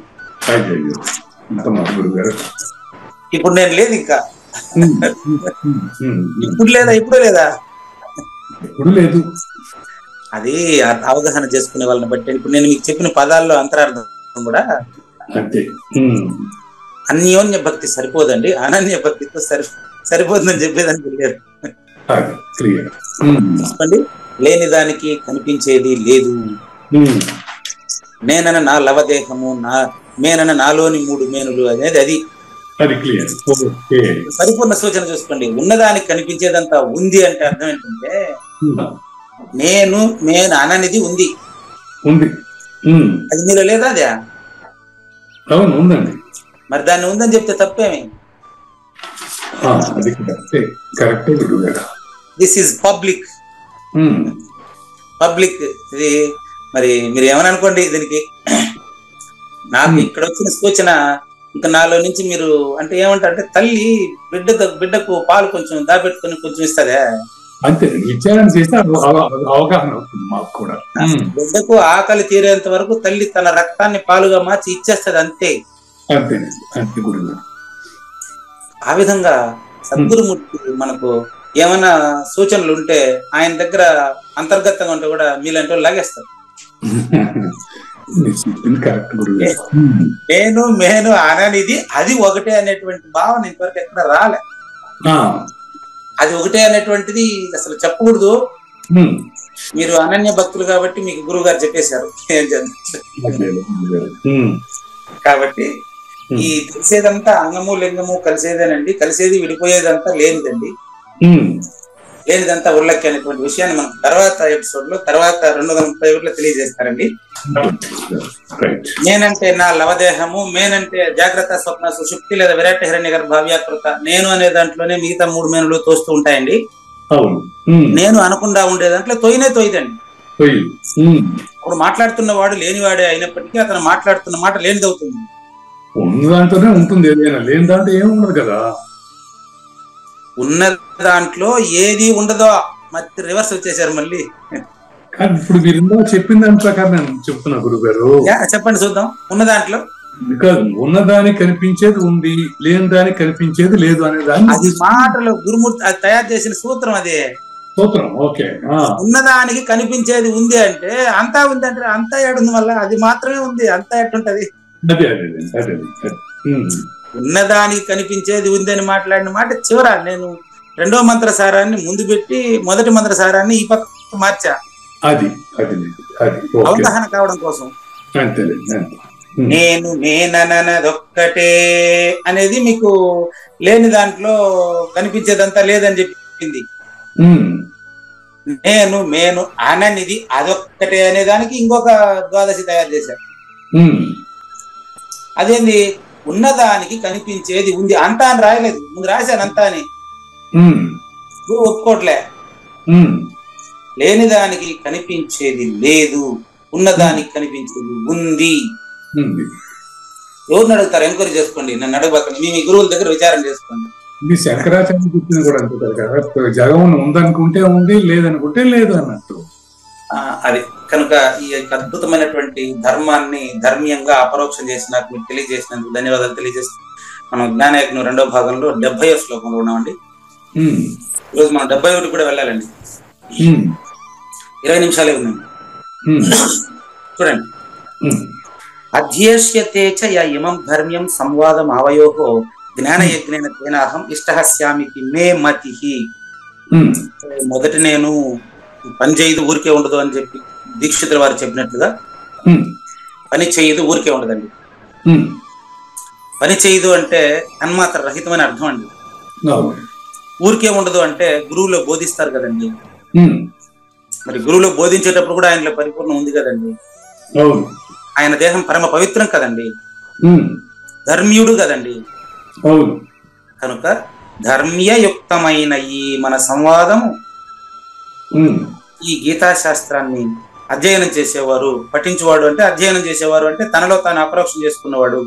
ఇప్పుడు నేను లేదు ఇంకా. ఇప్పుడు లేదా? ఇప్పుడు లేదా? ఇప్పుడు లేదు. అది అవగాహన చేసుకునే వాళ్ళని బట్టి. ఇప్పుడు నేను మీకు చెప్పిన పదాల్లో అంతరార్థం కూడా అన్యోన్య భక్తి సరిపోదండి, అనన్య భక్తితో సరిపోతుందని చెప్పేదానికి వెళ్ళారు. చెప్పండి. లేని దానికి కనిపించేది లేదు. నేనన్న నా లవదేహము, మేనన్న నాలోని 3 మేనులు అనేది అది. పరిపూర్ణ సూచన చూసుకోండి. ఉన్నదానికి కనిపించేదంతా ఉంది అంటే అర్థం ఏంటంటే, నేను అననిది ఉంది. అది మీలో లేదా? అదే. అవును, ఉందండి. మరి దాన్ని ఉందని చెప్తే తప్పేమి? This is public. ఇది మరి మీరు ఏమని అనుకోండి. దీనికి నాకు ఇక్కడ వచ్చిన సూచన, ఇంకా నాలో నుంచి మీరు అంటే ఏమంటారంటే, తల్లి బిడ్డకు పాలు కొంచెం దాపెట్టుకుని కొంచెం ఇస్తుందే, అంతే. విచారణ చేస్తే అవగాహన అవుతుంది మాకు కూడా. బిడ్డకు ఆకలి తీరేంత వరకు తల్లి తన రక్తాన్ని పాలుగా మార్చి ఇచ్చేస్తుంది, అంతే. ఆ విధంగా సద్గురుమూర్తి మనకు ఏమైనా సూచనలు ఉంటే ఆయన దగ్గర అంతర్గతంగా ఉంటే కూడా మీలాంటి వాళ్ళు లాగేస్తారు. నేను అననిది అది ఒకటే అనేటువంటి భావన ఇంతవరకు ఎక్కడ రాలే. అది ఒకటే అనేటువంటిది అసలు చెప్పకూడదు. మీరు అనన్య భక్తులు కాబట్టి మీకు గురువు గారు చెప్పేశారు ఏం చేద్దాం. కాబట్టి ఈ తెలిసేదంతా అంగము లింగము కలిసేదేనండి, కలిసేది విడిపోయేదంతా లేనిదండి, లేనిదంతా ఉల్లక్కి అనేటువంటి విషయాన్ని మనం తర్వాత ఎపిసోడ్ లో తర్వాత 231లో తెలియజేస్తారండి. నేనంటే నా లవదేహము, మేనంటే జాగ్రత్త స్వప్న సుషుప్తి లేదా విరాట హిరణ్య గర్భ వ్యాకృత, నేను అనే దాంట్లోనే మిగతా 3 మేనులు తోస్తూ ఉంటాయండి. నేను అనకుండా ఉండే దాంట్లో తోయదండి. ఇప్పుడు మాట్లాడుతున్న వాడు లేనివాడే అయినప్పటికీ అతను మాట్లాడుతున్న మాట లేనిదవుతుంది. ఉన్న దాంట్లోనే ఉంటుంది, లేని దాంట్లో ఏముండదు కదా. ఉన్న దాంట్లో ఏది ఉండదో మరి రివర్స్ వచ్చేసారు మళ్ళీ. ఇప్పుడు మీరు చెప్పిన దాని ప్రకారం నేను చెప్తున్నా గురువు గారు. చెప్పండి చూద్దాం. ఉన్న దాంట్లో ఉన్నదానికి కనిపించేది ఉంది, లేని దానికి కనిపించేది లేదు అనే దాన్ని అది మాటలు గురుమూర్తి అది తయారు చేసిన సూత్రం, అదే సూత్రం. ఓకే, ఉన్నదానికి కనిపించేది ఉంది అంటే అంతా ఉంది అంటే అంతా ఏడుంది, మళ్ళీ అది మాత్రమే ఉంది, అంతా ఎట్టుంటది. ఉన్నదానికి కనిపించేది ఉంది అని మాట్లాడిన మాట చివర నేను 2వ మంత్రసారాన్ని ముందు పెట్టి మొదటి మంత్రసారాన్ని ఈ పక్క మార్చా, అది అవగాహన కావడం కోసం. నేను నేనన్నదొక్కటే అనేది మీకు లేని దాంట్లో కనిపించేదంతా లేదని చెప్పింది. నేను అననిది అదొక్కటే అనే దానికి ఇంకొక ద్వాదశి తయారు చేశారు. అదేంది, ఉన్నదానికి కనిపించేది ఉంది, అంతా అని రాయలేదు, ముందు రాశాను అంతా అని. గురువు ఒప్పుకోవట్లే. లేని దానికి కనిపించేది లేదు, ఉన్నదానికి కనిపించేది ఉంది. ఎవరిని అడుగుతారు? ఎంక్వైరీ చేసుకోండి, నన్ను అడగబాకండి, మీ గురువుల దగ్గర విచారం చేసుకోండి. ఇది శంకరాచార్య చెప్పింది కూడా అంటారు కదా, జగం ఉందనుకుంటే ఉంది, లేదనుకుంటే లేదు అన్నట్టు. అది కనుక ఈ అద్భుతమైనటువంటి ధర్మాన్ని ధర్మీయంగా అపరోక్షం చేసినాక మీకు తెలియజేసినందుకు ధన్యవాదాలు తెలియజేస్తాం. మనం జ్ఞానయజ్ఞం 2వ భాగంలో 70వ శ్లోకంలో ఉన్నామండి. ఈరోజు మనం 71 కూడా వెళ్ళాలండి. 20 నిమిషాలే ఉందండి. చూడండి. అధ్యేష్యతే చ య ఇమం ధర్మ్యం సంవాదం అవయోహో జ్ఞానయజ్ఞేన తేనాహం ఇష్టహస్యామితి మే మతిహి. మొదటి నేను పని చేయదు ఊరికే ఉండదు అని చెప్పి దీక్షితుల వారు చెప్పినట్లుగా పని చేయదు ఊరికే ఉండదండి. పని చేయదు అంటే అన్మాత్ర రహితమైన అర్థం అండి. ఊరికే ఉండదు అంటే గురువులో బోధిస్తారు కదండి, మరి గురువులో బోధించేటప్పుడు కూడా ఆయనలో పరిపూర్ణం ఉంది కదండి. ఆయన దేహం పరమ పవిత్రం కదండి, ధర్మ్యుడు కదండి. కనుక ధర్మ్యయుక్తమైన ఈ మన సంవాదము, ఈ గీతా శాస్త్రాన్ని అధ్యయనం చేసేవారు, పఠించేవాడు అంటే అధ్యయనం చేసేవారు అంటే తనలో తాను అపరోక్షం చేసుకున్నవాడు.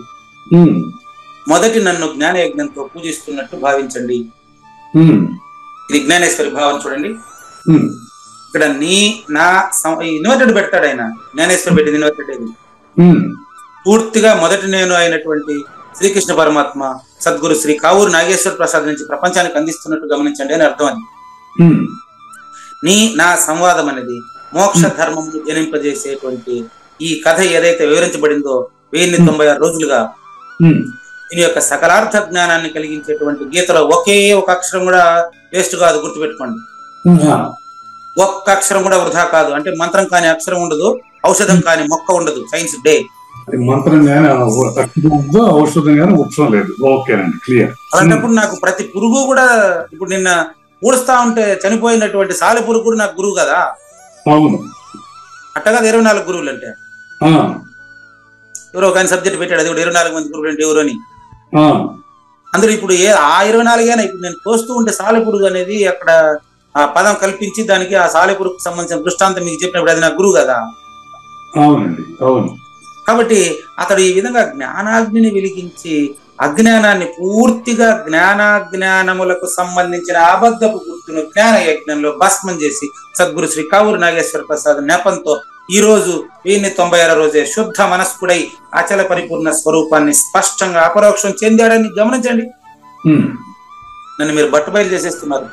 మొదటి నన్ను జ్ఞానయజ్ఞంతో పూజిస్తున్నట్టు భావించండి. ఇది జ్ఞానేశ్వరి భావం. చూడండి, ఇక్కడ నీ నా ఇన్వర్టెడ్ పెడతాడు ఆయన. జ్ఞానేశ్వరి పెట్టింది ఇన్వర్టెడ్. పూర్తిగా మొదటి నేను అయినటువంటి శ్రీకృష్ణ పరమాత్మ సద్గురు శ్రీ కావూరు నాగేశ్వర ప్రసాద్ నుంచి ప్రపంచానికి అందిస్తున్నట్టు గమనించండి అని అర్థం. అది నీ నా సంవాదం అనేది మోక్ష ధర్మం జనింపజేసేటువంటి ఈ కథ ఏదైతే వివరించబడిందో 1096 రోజులుగా దీని యొక్క సకలార్థ జ్ఞానాన్ని కలిగించేటువంటి గీతలో ఒకే ఒక అక్షరం కూడా వేస్ట్ కాదు, గుర్తుపెట్టుకోండి. ఒక్క అక్షరం కూడా వృధా కాదు. అంటే మంత్రం కాని అక్షరం ఉండదు, ఔషధం కాని మొక్క ఉండదు. సైన్స్ డే మంత్రం ఔషధం కానీ వృక్షం లేదు. ఓకేనండి, క్లియర్. అలాంటప్పుడు నాకు ప్రతి పురుగు కూడా, ఇప్పుడు నిన్న ఊడుస్తా ఉంటే చనిపోయినటువంటి సాలెపురుగు కూడా నాకు గురువు కదా. అవును, అట్టగా 24 గురువులు అంటే ఎవరో ఒక ఆయన సబ్జెక్ట్ పెట్టాడు, అది కూడా 24 మంది గురువులు అంటే ఎవరు అని. అందరూ ఇప్పుడు ఆ 24 ఇప్పుడు నేను తోస్తూ ఉంటే సాలెపురుగు అనేది అక్కడ ఆ పదం కల్పించి దానికి ఆ సాలెపురుగుకు సంబంధించిన దృష్టాంతం మీకు చెప్పినప్పుడు అది నా గురువు కదా. అవునండి, అవును. కాబట్టి అతడు ఈ విధంగా జ్ఞానాగ్నిని వెలిగించి అజ్ఞానాన్ని పూర్తిగా జ్ఞానాజ్ఞానములకు సంబంధించిన అబద్ధపు గుర్తును జ్ఞాన యజ్ఞంలో భస్మం చేసి సద్గురు శ్రీ కావూరు నాగేశ్వర ప్రసాద్ నెపంతో ఈ రోజు 1096 రోజే శుద్ధ మనస్కుడై అచల పరిపూర్ణ స్వరూపాన్ని స్పష్టంగా అపరోక్షం చెందాడని గమనించండి. నన్ను మీరు బట్టబయలు చేసేస్తున్నారు.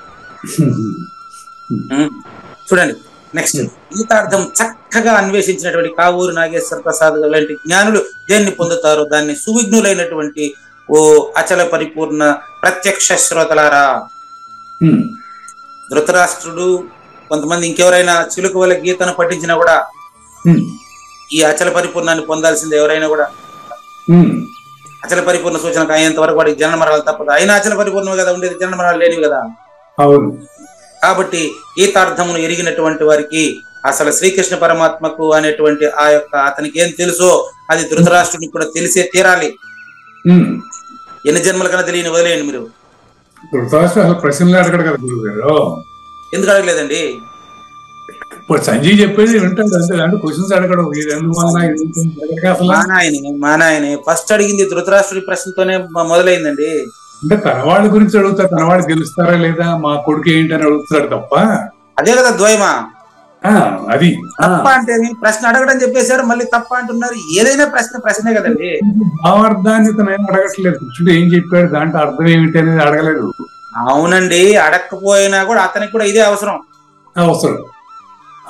చూడండి, నెక్స్ట్ గీతార్థం చక్కగా అన్వేషించినటువంటి కావూరు నాగేశ్వర ప్రసాద్ లాంటి జ్ఞానులు దేన్ని పొందుతారో దాన్ని సువిఘ్నులైనటువంటి ఓ అచల పరిపూర్ణ ప్రత్యక్ష శ్రోతలారా, ధృతరాష్ట్రుడు కొంతమంది ఇంకెవరైనా చిలుక వల్ల గీతను పఠించినా కూడా ఈ అచల పరిపూర్ణాన్ని పొందాల్సింది ఎవరైనా కూడా. అచల పరిపూర్ణ సూచనకు అయ్యేంత వరకు వాడికి జనన మరణాలు తప్పదు. అయినా అచల పరిపూర్ణమే కదా ఉండేది, జనన మరణాలు లేనివి కదా. అవును. కాబట్టి గీతార్థమును ఎరిగినటువంటి వారికి అసలు శ్రీకృష్ణ పరమాత్మకు అనేటువంటి ఆ యొక్క అతనికి ఏం తెలుసో అది ధృతరాష్ట్రునికి కూడా తెలిసే తీరాలి. ఎన్ని జన్మల కన్నా తెలియని వదిలేయండి మీరు. ధృతరాష్ట్రుడు అసలు ప్రశ్నలే అడగడు కదా గురువు గారు. ఎందుకు అడగలేదండి? ఇప్పుడు సంజయ్ చెప్పేది వింటాడు అంతే, అంటే క్వశ్చన్స్ అడగడు. మా నాయనే ఫస్ట్ అడిగింది ధృతరాష్ట్రుడి ప్రశ్నతోనే మొదలైందండి. అంటే తన వాళ్ళ గురించి అడుగుతారు, తన వాళ్ళు గెలుస్తారా లేదా, మా కొడుకు ఏంటి అని అడుగుతాడు తప్ప. అదే కదా ద్వయమా. అది తప్ప అంటే ప్రశ్న అడగడం చెప్పేశారు, మళ్ళీ తప్ప అంటున్నారు. ఏదైనా ప్రశ్నే కదండి. భావార్థాన్ని తను ఏం అడగట్లేదు. కృష్ణుడు ఏం చెప్పాడు, దాంట్లో అర్థం ఏమిటి అనేది అడగలేదు. అవునండి, అడగకపోయినా కూడా అతనికి కూడా ఇదే అవసరం.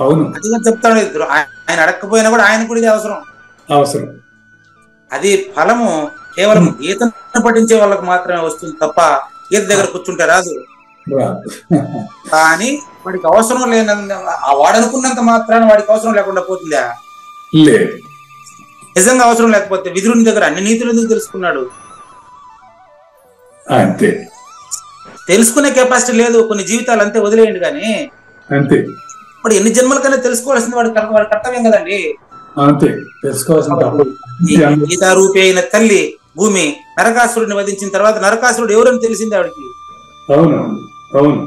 అవును, అది చెప్తాడు. ఆయన అడగకపోయినా కూడా ఆయన కూడా ఇదే అవసరం. అది ఫలము కేవలం గీతను పఠించే వాళ్ళకి మాత్రమే వస్తుంది తప్ప గీత దగ్గర కూర్చుంటే రాదు. కానీ వాడికి అవసరం లేనంత, వాడు అనుకున్నంత మాత్రాన వాడికి అవసరం లేకుండా పోతుందా? నిజంగా అవసరం లేకపోతే విదురుని దగ్గర అన్ని నీతులు ఎందుకు తెలుసుకున్నాడు? అంతే, తెలుసుకునే కెపాసిటీ లేదు. కొన్ని జీవితాలు అంతే, వదిలేయండి. కానీ అంతే, వాడు ఎన్ని జన్మలకన్నా తెలుసుకోవాల్సింది వాడి కర్తవ్యం కదండి. అంతే, తెలుసుకోవాల్సింది. గీతారూపి అయిన తల్లి భూమి నరకాసురుడిని వధించిన తర్వాత నరకాసురుడు ఎవరని తెలిసింది ఆవిడికి? అవును,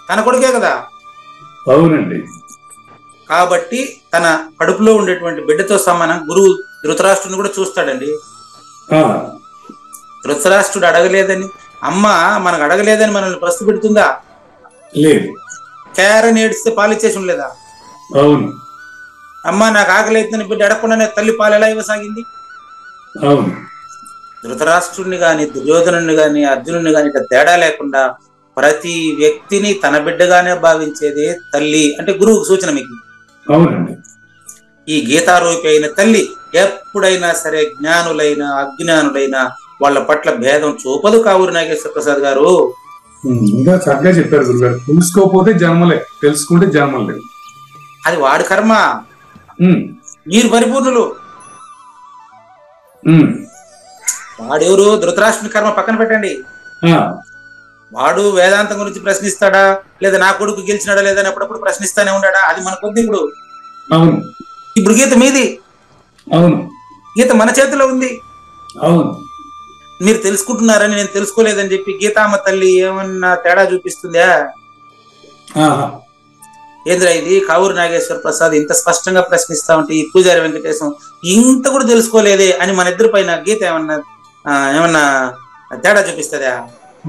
తన కొడుకే కదా. అవునండి. కాబట్టి తన కడుపులో ఉండేటువంటి బిడ్డతో సమానం గురువు ధృతరాష్ట్రుని కూడా చూస్తాడండి. ధృతరాష్ట్రుడు అడగలేదని, అమ్మ మనకు అడగలేదని మనల్ని ప్రశ్న పెడుతుందా? లేదు. కేరని ఏడిస్తే పాలిచ్చేసి ఉండలేదా? అవును. అమ్మ నాకు ఆకలి అవుతుందని బిడ్డ అడగకుండానే తల్లి పాలు ఎలా ఇవ్వసాగింది? అవును. ధృతరాష్ట్రుడిని గాని, దుర్యోధనుని గాని, అర్జునుని గాని ఇట్లా తేడా లేకుండా ప్రతి వ్యక్తిని తన బిడ్డగానే భావించేదే తల్లి. అంటే గురువుకు సూచన మీకు. అవునండి. ఈ గీతారూపి అయిన తల్లి ఎప్పుడైనా సరే జ్ఞానులైనా అజ్ఞానులైనా వాళ్ళ పట్ల భేదం చూపదు. కావూరి నాగేశ్వర ప్రసాద్ గారు ఇంకా చక్కగా చెప్పారు గురుగారు. తెలుసుకోకపోతే జన్మలే, తెలుసుకుంటే జన్మలే. అది వాడి కర్మ. మీరు పరిపూర్ణులు. వాడెవరు? ధృతరాష్ట్రుని కర్మ పక్కన పెట్టండి. వాడు వేదాంతం గురించి ప్రశ్నిస్తాడా, లేదా నా కొడుకు గెలిచినాడా లేదా అని అప్పుడప్పుడు ప్రశ్నిస్తానే ఉన్నాడా? అది మన కొద్ది. ఇప్పుడు గీత మీది. గీత మన చేతిలో ఉంది. మీరు తెలుసుకుంటున్నారని నేను తెలుసుకోలేదని చెప్పి గీతామ్మ తల్లి ఏమన్నా తేడా చూపిస్తుందా? ఏంద్రా ఇది? కావూరి నాగేశ్వర ప్రసాద్ ఇంత స్పష్టంగా ప్రశ్నిస్తా ఉంటే ఈ పూజారి వెంకటేశం ఇంత కూడా తెలుసుకోలేదే అని మన ఇద్దరి పైన గీత ఏమన్నా తేడా చూపిస్తుందా?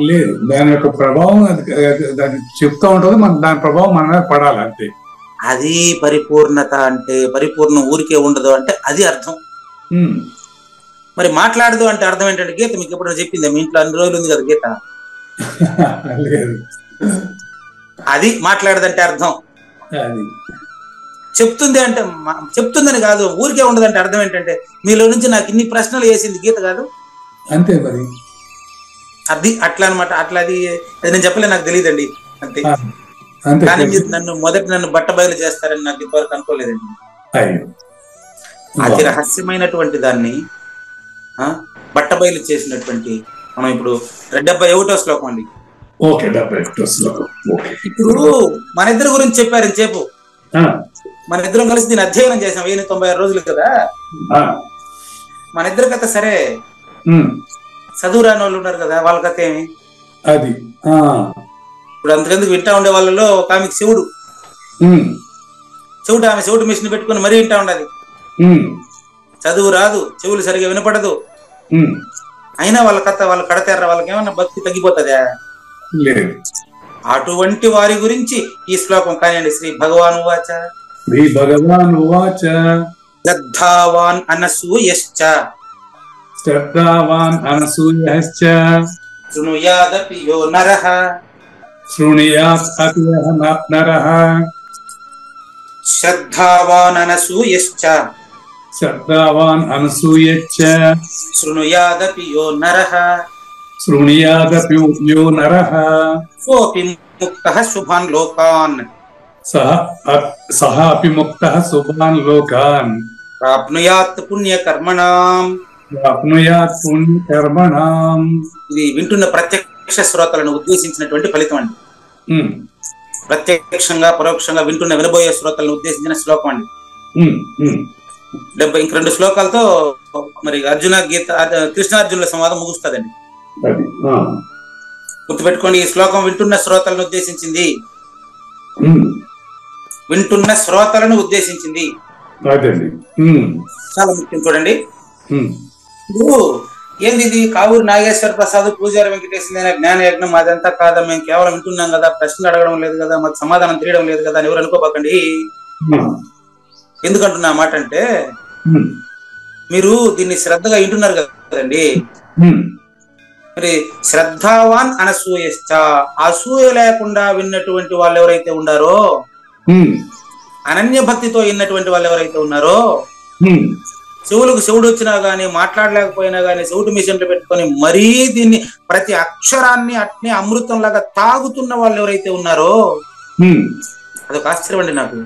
లేదు. దాని యొక్క ప్రభావం అది చెప్తా ఉంటుంది, మన దాని ప్రభావం మన మీద పడాలి అంతే. అది పరిపూర్ణత అంటే. పరిపూర్ణం ఊరికే ఉండదు అంటే అది అర్థం. మరి మాట్లాడదు అంటే అర్థం ఏంటంటే గీత మీకు ఎప్పుడైనా చెప్పింది? మీ ఇంట్లో అన్ని రోజులు ఉంది కదా గీత. అది మాట్లాడదంటే అర్థం. చెప్తుంది అంటే చెప్తుందని కాదు, ఊరికే ఉండదంటే అర్థం ఏంటంటే మీలో నుంచి నాకు ఇన్ని ప్రశ్నలు వేసింది గీత కాదు. అంతే మరి. అది అట్లా అనమాట. అట్లా అది నేను చెప్పలే, నాకు తెలియదండి అంతే. కానీ మీరు నన్ను బట్ట బయలు చేస్తారని నాకు ఇంతవరకు అనుకోలేదండి. అతి రహస్యమైనటువంటి దాన్ని బట్ట బయలు చేసినటువంటి మనం ఇప్పుడు 71వ శ్లోకం అండి. ఇప్పుడు మన ఇద్దరు గురించి చెప్పారు చెప్పు. మన ఇద్దరం కలిసి దీన్ని అధ్యయనం చేసాం 1096 రోజులు కదా. మన ఇద్దరి కథ సరే, చదువు రాని వాళ్ళు ఉన్నారు కదా, వాళ్ళ కథ ఏమి? అది ఇప్పుడు అంతకెందుకు వింటా ఉండే వాళ్ళలో ఒక ఆమెకి శివుడు ఆమె చెవుడు మిషన్ పెట్టుకుని మరీ వింటా ఉండదు. చదువు రాదు, చెవులు సరిగా వినపడదు. అయినా వాళ్ళ కథ వాళ్ళు కడతారా? వాళ్ళకి ఏమన్నా భక్తి తగ్గిపోతుందా? లేదు. అటువంటి వారి గురించి ఈ శ్లోకం కానివ్వండి. శ్రీ భగవాన్ ఉవాచ శ్రద్ధావాన్ అనసూయశ్చ శృణుయాదపి యో నరః శ్రద్ధావాన్ అనసూయశ్చ శృణుయాదపి యో నరః సోపి ముక్తః శుభాన్ లోకాన్ సహ అపి ముక్తః శుభాన్ లోకాన్ ప్రాప్నుయాత్ పుణ్యకర్మణాం ఇది వింటున్న ప్రత్యక్ష శ్రోతలను ఉద్దేశించినటువంటి ఫలితం అండి. ప్రత్యక్షంగా పరోక్షంగా వింటున్న వినబోయే శ్రోతలను ఉద్దేశించిన శ్లోకం అండి. 72 శ్లోకాలతో మరి అర్జున గీత కృష్ణార్జునుల సంవాదం ముగుస్తుందండి. గుర్తుపెట్టుకోండి, ఈ శ్లోకం వింటున్న శ్రోతలను ఉద్దేశించింది. వింటున్న శ్రోతలను ఉద్దేశించింది. చాలా ముఖ్యం. చూడండి, ఇప్పుడు ఏంది ఇది? కావూరు నాగేశ్వర ప్రసాద్, పూజారి వెంకటేశ్వర జ్ఞాన యజ్ఞం అదంతా కాదా, మేము కేవలం వింటున్నాం కదా, ప్రశ్నలు అడగడం లేదు కదా, మాకు సమాధానం తెలియడం లేదు కదా అని ఎవరు అనుకోబాకండి. ఎందుకంటున్నా మాట అంటే, మీరు దీన్ని శ్రద్ధగా వింటున్నారు కదండి. మరి శ్రద్ధావాన్ అనసూయశ్చ, అసూయ లేకుండా విన్నటువంటి వాళ్ళు ఎవరైతే ఉన్నారో, అనన్య భక్తితో విన్నటువంటి వాళ్ళు ఎవరైతే ఉన్నారో, చెవులకు చెవుడు వచ్చినా గానీ మాట్లాడలేకపోయినా గానీ చెవుటు మిషన్లు పెట్టుకొని మరీ దీన్ని ప్రతి అక్షరాన్ని అట్నే అమృతం లాగా తాగుతున్న వాళ్ళు ఎవరైతే ఉన్నారో, అదొక ఆశ్చర్యం అండి నాకు.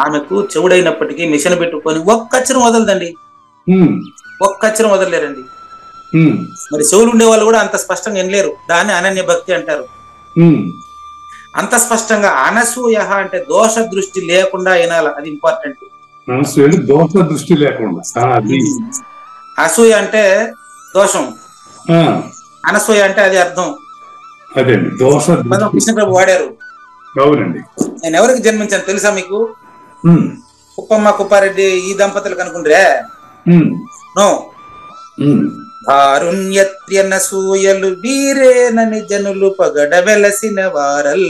ఆమెకు చెవుడైనప్పటికీ మిషన్ పెట్టుకొని ఒక్క అక్షరం వదలదండి, ఒక్క అక్షరం వదలలేరండి. మరి చెవులు ఉండే వాళ్ళు కూడా అంత స్పష్టంగా వినలేరు. దాన్ని అనన్య భక్తి అంటారు. అంత స్పష్టంగా అనసూయ అంటే దోష దృష్టి లేకుండా వినాలి, అది ఇంపార్టెంట్. దోష దృష్టి లేకుండా. అసూయ అంటే దోషం, అనసూయ అంటే అది అర్థం. అదే దోష కృష్ణప్రభు వాడారు. అవునండి. నేను ఎవరికి జన్మించాను తెలుసా మీకు? కుప్పమ్మ కుప్పారెడ్డి ఈ దంపతులకు అనుకుంటే నో. భారుణ్యత్ర్యనసూయలు వీరేనని జనులు పగడ వెలసిన వారల్,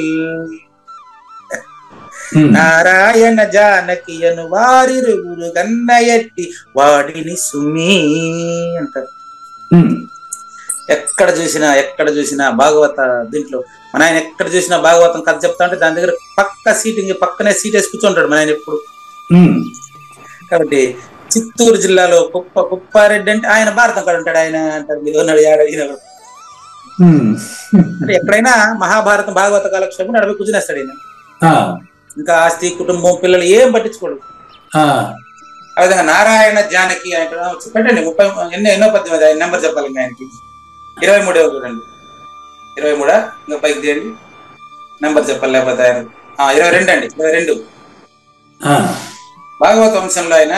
నారాయణ జానకియను వారిరుగురు గన్నయట్టి వాడిని సుమీ అంటారు. ఎక్కడ చూసినా భాగవత దీంట్లో మన ఆయన ఎక్కడ చూసినా భాగవతం కథ చెప్తా ఉంటే దాని దగ్గర పక్కనే సీట్ వేసి కూర్చుంటాడు మన ఆయన ఎప్పుడు. కాబట్టి చిత్తూరు జిల్లాలో కుప్పారెడ్డి అంటే ఆయన భారతం కాడ ఉంటాడు. ఆయన అంటారు మీరు అంటే ఎక్కడైనా మహాభారతం భాగవత కాలక్షేపం నడపై కూర్చునేస్తాడు ఆయన. ఇంకా ఆస్తి కుటుంబం పిల్లలు ఏం పట్టించుకోడు. ఆ విధంగా నారాయణ జానకి పెట్టండి 30 ఎన్నో 18 నెంబర్ చెప్పాలి ఆయనకి. 23 చూడండి, 23 ఇంకా పైకి తీయండి నెంబర్ చెప్పాలి, లేకపోతే ఆయన 22 అండి, 22 భాగవత వంశంలో ఆయన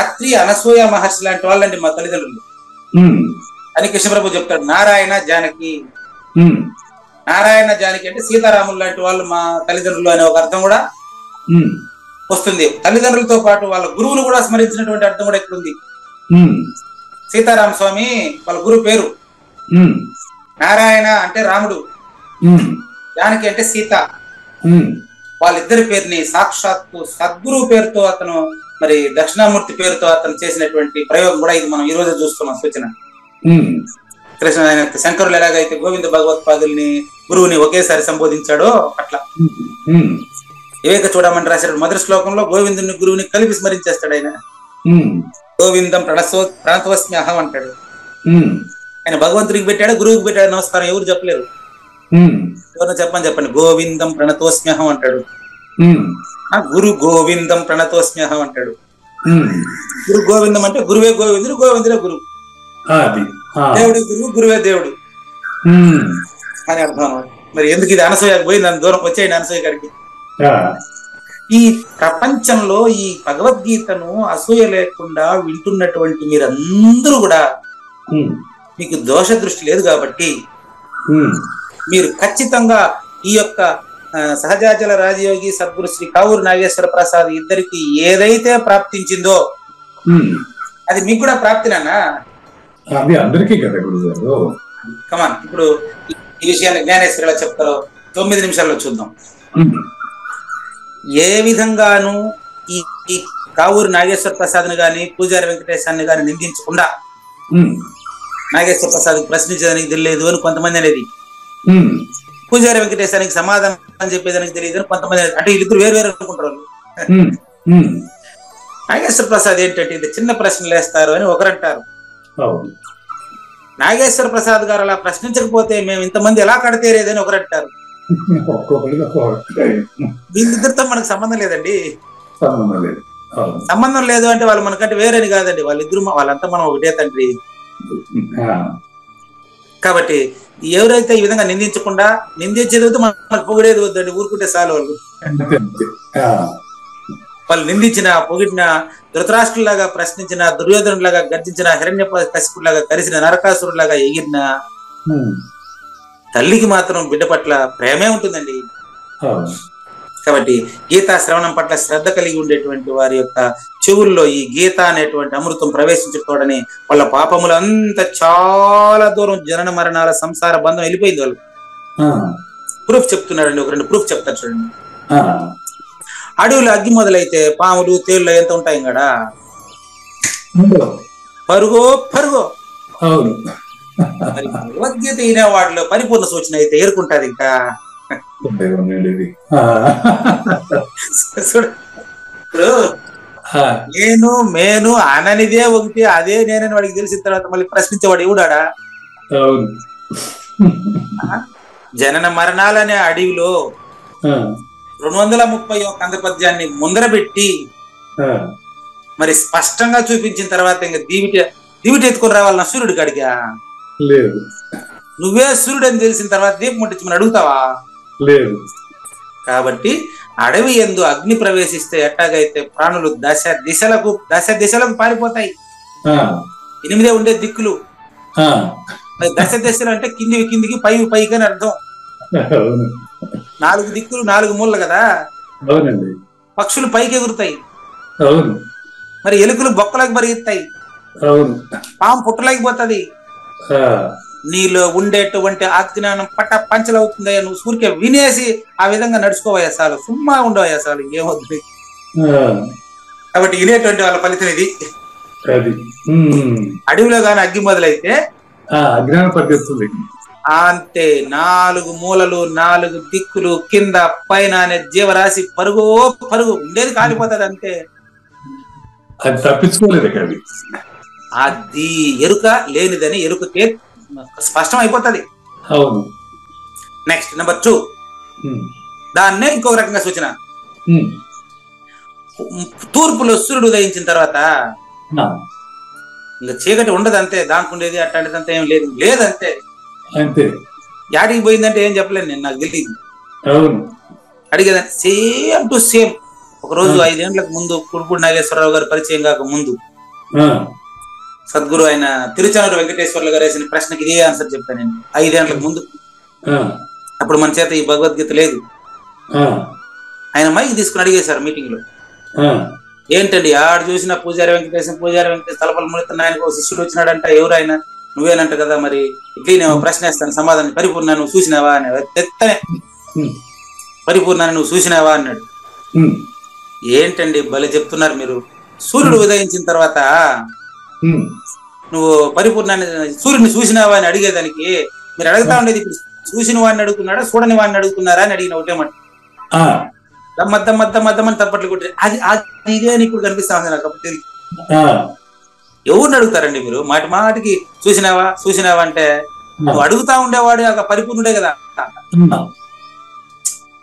అత్రి అనసూయ మహర్షి లాంటి వాళ్ళండి మా తల్లిదండ్రులు అని కృష్ణప్రభు చెప్తాడు. నారాయణ జానకి, నారాయణ జానకి అంటే సీతారాములు లాంటి వాళ్ళు మా తల్లిదండ్రులు అనే ఒక అర్థం కూడా వస్తుంది. తల్లిదండ్రులతో పాటు వాళ్ళ గురువును కూడా స్మరించినటువంటి అర్థం కూడా ఇక్కడ ఉంది. సీతారామ స్వామి వాళ్ళ గురువు పేరు, నారాయణ అంటే రాముడు, జానకి అంటే సీత. వాళ్ళిద్దరి పేరుని సాక్షాత్తు సద్గురువు పేరుతో అతను మరి దక్షిణామూర్తి పేరుతో అతను చేసినటువంటి ప్రయోగం కూడా ఇది మనం ఈ రోజు చూస్తున్నాం సూచన. కృష్ణ ఆయన శంకరులు ఎలాగైతే గోవింద భగవత్పాదుల్ని గురువుని ఒకేసారి సంబోధించాడో అట్లా వివేక చూడమని రాశాడు. మొదటి శ్లోకంలో గోవిందుని గురువుని కలిపి స్మరించేస్తాడు ఆయన. గోవిందం ప్రణతోస్మి అహం అంటాడు. ఆయన భగవంతుడికి పెట్టాడు, గురువుకి పెట్టాడు నమస్కారం, ఎవరు చెప్పలేరు. ఎవరో చెప్పండి గోవిందం ప్రణతోస్మ్యహం అంటాడు, గురు గోవిందం ప్రణతోస్మ్యహం అంటాడు. గురు గోవిందం అంటే గురువే గోవిందుడు, గోవిందుడే గురువు, దేవుడి గురువు, గురువే దేవుడు అని అర్థం. మరి ఎందుకు ఇది అనసూయకు పోయి నన్ను దూరం వచ్చేయండి అనసూయ గారికి. ఈ ప్రపంచంలో ఈ భగవద్గీతను అసూయ లేకుండా వింటున్నటువంటి మీరందరూ కూడా మీకు దోష దృష్టి లేదు కాబట్టి మీరు ఖచ్చితంగా ఈ యొక్క సహజాచల రాజయోగి సద్గురు శ్రీ కావూరు నాగేశ్వర ప్రసాద్ ఇద్దరికి ఏదైతే ప్రాప్తించిందో అది మీకు కూడా ప్రాప్తినా? అది అందరికీ కదా గురుగారు. కమాన్, ఇప్పుడు ఈ విషయాన్ని జ్ఞానేశ్వరి ఎలా చెప్తారో 9 నిమిషాల్లో చూద్దాం. ఏ విధంగానూ ఈ కావూరు నాగేశ్వర ప్రసాద్ని గాని పూజారి వెంకటేశాన్ని గాని నిందించకుండా నాగేశ్వర ప్రసాద్ ప్రశ్నించేదానికి తెలియదు అని కొంతమంది అనేది, పూజారి వెంకటేశానికి సమాధానం చెప్పేదానికి తెలియదు అని కొంతమంది అనేది. అంటే వీళ్ళిద్దరు వేరు వేరు అనుకుంటారు. నాగేశ్వర ప్రసాద్ ఏంటంటే ఇది చిన్న ప్రశ్నలు వేస్తారు అని ఒకరంటారు. నాగేశ్వర ప్రసాద్ గారు అలా ప్రశ్నించకపోతే మేము ఇంతమంది ఎలా కడతేరేదని ఒకరంటారు. వీళ్ళిద్దరితో మనకు సంబంధం లేదండి. సంబంధం లేదు అంటే వాళ్ళు మనకంటే వేరేని కాదండి, వాళ్ళంతా మనం ఒకటే తండ్రి. కాబట్టి ఎవరైతే ఈ విధంగా నిందించకుండా, నిందించేది వద్దు మనకు పొగిడేది వద్దండి, ఊరుకుంటే చాలు. వాళ్ళు నిందించిన, పొగిడిన, ధృతరాష్ట్రులాగా ప్రశ్నించిన, దుర్యోధనులాగా గర్జించిన, హిరణ్యకశిపులాగా కరిసిన, నరకాసురులాగా ఎగిరిన తల్లికి మాత్రం బిడ్డ పట్ల ప్రేమే ఉంటుందండి. కాబట్టి గీతా శ్రవణం పట్ల శ్రద్ధ కలిగి ఉండేటువంటి వారి యొక్క చెవుల్లో ఈ గీత అనేటువంటి అమృతం ప్రవేశించతోడని వాళ్ళ పాపములు అంతా చాలా దూరం జనన మరణాల సంసార బంధం వెళ్ళిపోయింది. వాళ్ళు ప్రూఫ్ చెప్తున్నాడండి, ఒక 2 ప్రూఫ్ చెప్తారు చూడండి. అడవులు అగ్గి మొదలైతే పాములు తేళ్లు ఎంత ఉంటాయి కదా, పరుగో పరుగో. మరి భగవద్గీత అయిన వాటిలో పరిపూర్ణ సూచన అయితే ఏరుకుంటారు. ఇంకా ఇప్పుడు నేను మేను అననిదే ఒకటి, అదే నేనని వాడికి తెలిసిన తర్వాత మళ్ళీ ప్రశ్నించేవాడు ఎవడాడా? జనన మరణాలనే అడవిలో 230 కంద పద్యాన్ని ముందర పెట్టి మరి స్పష్టంగా చూపించిన తర్వాత ఇంకా దీవిటి ఎత్తుకొని రావాలన్న సూర్యుడి కాడిగా లేదు. నువ్వే సూర్యుడు అని తెలిసిన తర్వాత దీపం ముట్టించమని అడుగుతావా? లేదు. కాబట్టి అడవి యందు అగ్ని ప్రవేశిస్తే ఎట్టాగైతే ప్రాణులు దశ దిశలకు పారిపోతాయి. 8 ఉండే దిక్కులు, దశ దిశలు అంటే కిందికి పైకి అని అర్థం. 4 దిక్కులు 4 మూలలు కదా. పక్షులు పైకి ఎగురుతాయి, మరి ఎలుకలు బొక్కలకు పరిగెత్తాయి, పాము పుట్టలేకి పోతుంది. నీలో ఉండేటువంటి ఆజ్ఞానం పంచలవుతుందయ్యా, నువ్వు సూరికే వినేసి ఆ విధంగా నడుచుకోవయ్యా, చాలు సుమ్మా ఉండవయ్యా, చాలు ఏమవుతుంది. కాబట్టి వినేటువంటి వాళ్ళ ఫలితం ఇది. అడవిలో గాని అగ్గి మొదలైతే అజ్ఞానం పరిగెత్తుంది అంతే. 4 మూలలు 4 దిక్కులు కింద పైన అనే జీవరాశి పరుగు ఉండేది కాలిపోతుంది అంతే. అది తప్పించుకోలేదు. అది ఎరుక లేనిదని ఎరుకకే స్పష్టం అయిపోతుంది. అవును. నెక్స్ట్ నెంబర్ 2, దాన్నే ఇంకొక రకంగా సూచన. తూర్పులో సూర్యుడు ఉదయించిన తర్వాత ఇంకా చీకటి ఉండదు అంతే, దానికి ఉండేది అట్లాంటిదంతా ఏం లేదంతే. యాడికి పోయిందంటే ఏం చెప్పలేను నేను, నాకు తెలియదు. అడిగేదాన్ని సేమ్ టు సేమ్. ఒకరోజు 5 ఏళ్లకు ముందు కుడుపూడి నాగేశ్వరరావు గారు పరిచయం కాక ముందు సద్గురు ఆయన తిరుచానూరు వెంకటేశ్వర్లు గారు వేసిన ప్రశ్నకి ఇదే ఆన్సర్ చెప్పాను నేను 5 ఏళ్లకు ముందు. అప్పుడు మన చేత ఈ భగవద్గీత లేదు. ఆయన మైక్ తీసుకుని అడిగేశారు మీటింగ్ లో, ఏంటండి ఆడు చూసిన పూజారి వెంకటేశ్వర తలపల మునితున్న ఆయనకు శిష్యుడు వచ్చినాడంట, ఎవరు ఆయన? నువ్వేనంట కదా, మరి ఇట్లీ నేను ప్రశ్న వేస్తాను, సమాధానం పరిపూర్ణ నువ్వు చూసినావా అని. తెత్తనే పరిపూర్ణాన్ని నువ్వు చూసినావా అన్నాడు. ఏంటండి భలే చెప్తున్నారు మీరు, సూర్యుడు ఉదయించిన తర్వాత నువ్వు పరిపూర్ణాన్ని సూర్యుడిని చూసినావా అని అడిగేదానికి మీరు అడుగుతా ఉండేది ఇప్పుడు చూసిన వాడిని అడుగుతున్నాడా చూడని వాడిని అడుగుతున్నారా అని అడిగిన ఒకటేమంట. దమ్మని తప్పట్లు కొట్టి అది ఇదే అని ఇప్పుడు కనిపిస్తా ఉంది నాకు. అప్పుడు ఎవరిని అడుగుతారండి మీరు? మాటికి చూసినావా అంటే నువ్వు అడుగుతా ఉండేవాడు పరిపూర్ణుడే కదా.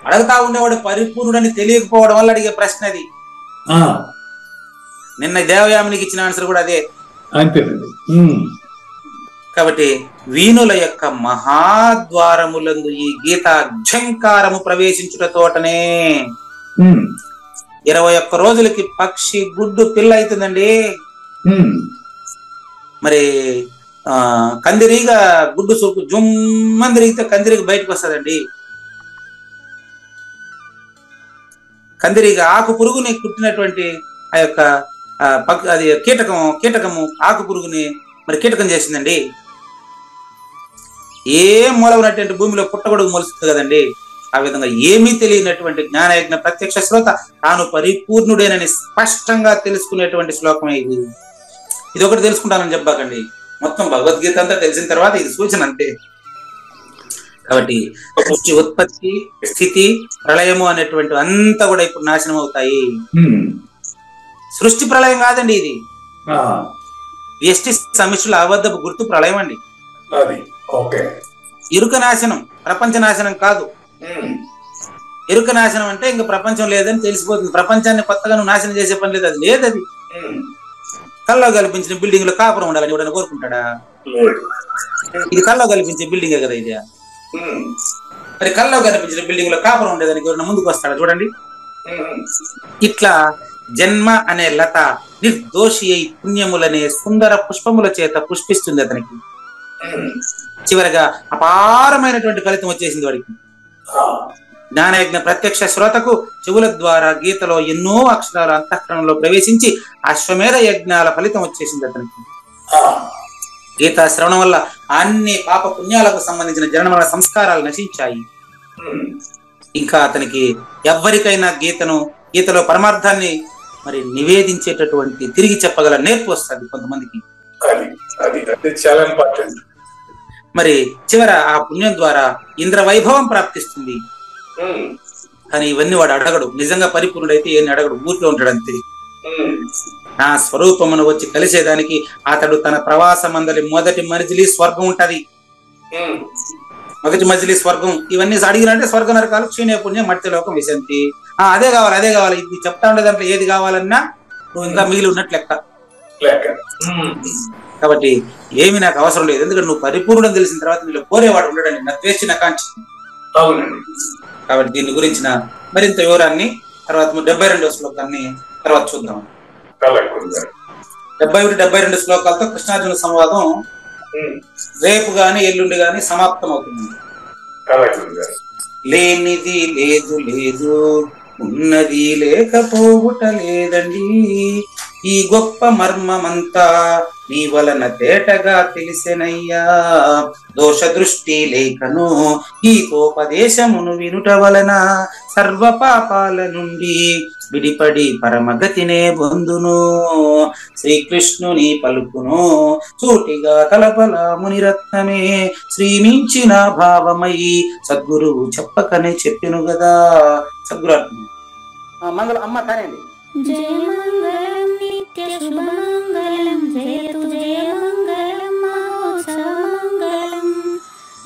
అడుగుతా ఉండేవాడు పరిపూర్ణుడని తెలియకపోవడం వల్ల అడిగే ప్రశ్న అది. నిన్న దేవయామినికి ఇచ్చిన ఆన్సర్ కూడా అదే. కాబట్టి వీణుల యొక్క మహాద్వారములందు ఈ గీత ఝంకారము ప్రవేశించుట తోటనే 21 రోజులకి పక్షి గుడ్డు పిల్ల అవుతుందండి. మరి కందిరీగా గుడ్డు సూపు జుమ్మందిరిగితే కందిరీగ బయటకు వస్తుందండి. కందిరీగా ఆకు పురుగుని కుట్టినటువంటి ఆ యొక్క అది కీటకము ఆకు పురుగుని మరి కీటకం చేసిందండి. ఏ మూల ఉన్నటువంటి భూమిలో పుట్టగొడుగు మొలుస్తుంది కదండి. ఆ విధంగా ఏమీ తెలియనటువంటి జ్ఞానయజ్ఞ ప్రత్యక్ష శ్రోత తాను పరిపూర్ణుడేనని స్పష్టంగా తెలుసుకునేటువంటి శ్లోకమే ఇది. ఇది ఒకటి తెలుసుకుంటానని చెప్పాకండి, మొత్తం భగవద్గీత అంతా తెలిసిన తర్వాత ఇది సూచన అంతే. కాబట్టి సృష్టి ఉత్పత్తి స్థితి ప్రళయము అనేటువంటి అంతా కూడా ఇప్పుడు నాశనం అవుతాయి. సృష్టి ప్రళయం కాదండి, ఇది వ్యష్టి సమిష్టిల అబద్ధపు గుర్తు ప్రళయం అండి. ఇరుక నాశనం, ప్రపంచ నాశనం కాదు. ఎరుక నాశనం అంటే ఇంకా ప్రపంచం లేదని తెలిసిపోతుంది. ప్రపంచాన్ని కొత్తగా నువ్వు నాశనం చేసే పని లేదు. అది లేదు. అది కల్లో కల్పించిన బిల్డింగ్ లో కాపురం ఉండాలని ఎవడైనా కోరుకుంటాడా? ఇది కల్లో కల్పించే బిల్డింగే కదా ఇది. మరి కల్లో కనిపించిన బిల్డింగ్ లో కాపురం ఉండేదానికి ఎవరైనా ముందుకు వస్తాడా? చూడండి. ఇట్లా జన్మ అనే లత నిర్దోషి అయి పుణ్యములనే సుందర పుష్పముల చేత పుష్పిస్తుంది అతనికి. చివరగా అపారమైనటువంటి ఫలితం వచ్చేసింది వాడికి. జ్ఞానయజ్ఞ ప్రత్యక్ష శ్రోతకు చెవుల ద్వారా గీతలో ఎన్నో అక్షరాల అంతఃకరణలో ప్రవేశించి అశ్వమేధ యజ్ఞాల ఫలితం వచ్చేసింది అతనికి. గీతా శ్రవణం వల్ల అన్ని పాప పుణ్యాలకు సంబంధించిన జనన సంస్కారాలు నశించాయి. ఇంకా అతనికి ఎవరికైనా గీతలో పరమార్థాన్ని మరి నివేదించేటటువంటి తిరిగి చెప్పగల నేర్పు వస్తుంది కొంతమందికి. చాలా ఇంపార్టెంట్. మరి చివర ఆ పుణ్యం ద్వారా ఇంద్ర వైభవం ప్రాప్తిస్తుంది. కానీ ఇవన్నీ వాడు అడగడు. నిజంగా పరిపూర్ణుడైతే ఏం అడగడు, ఊరిలో ఉంటాడు అంతే. నా స్వరూపమును వచ్చి కలిసేదానికి అతడు తన ప్రవాస మందలి మొదటి మజిలీ స్వర్గం ఉంటది. మొదటి మజిలీ స్వర్గం. ఇవన్నీ అడిగినంటే స్వర్గ నరకాలు, క్షీణ పుణ్యం, మట్టిలోకం, విశాంతి. అదే కావాలి ఇది చెప్తా ఉండే దాంట్లో ఏది కావాలన్నా నువ్వు ఇంకా మిగిలి ఉన్నట్లు లెక్క. కాబట్టి ఏమి నాకు అవసరం లేదు, ఎందుకంటే నువ్వు పరిపూర్ణం తెలిసిన తర్వాత నీళ్ళు కోరేవాడు ఉండడండి, నా ద్వేషి నా కాంక్ష. కాబట్టి దీని గురించిన మరింత వివరాన్ని తర్వాత 72వ శ్లోకాన్ని తర్వాత చూద్దాం. 71-72 శ్లోకాలతో కృష్ణార్జున సంవాదం రేపు గాని ఎల్లుండి గాని సమాప్తం అవుతుంది. లేనిది లేదు లేదు, ఉన్నది లేకపోవుట లేదండి, ఈ గొప్ప మర్మమంతా నీ వలన తేటగా తెలిసెనయ్యా. దోష దృష్టి లేఖను గీతోపదేశమును వినుట వలన సర్వ పాపాల నుండి విడిపడి పరమగతినే పొందును. శ్రీకృష్ణుని పలుకును సూటిగా తలపల మునిరత్నమే, శ్రీమించిన భావమై సద్గురువు చెప్పకనే చెప్పిను గదా. సద్గురు మంగళం అమ్మ కానండి. జయ మంగళం నిత్య శుభమంగళం, జయతు జయ మంగళం మహోత్సవ మంగళం.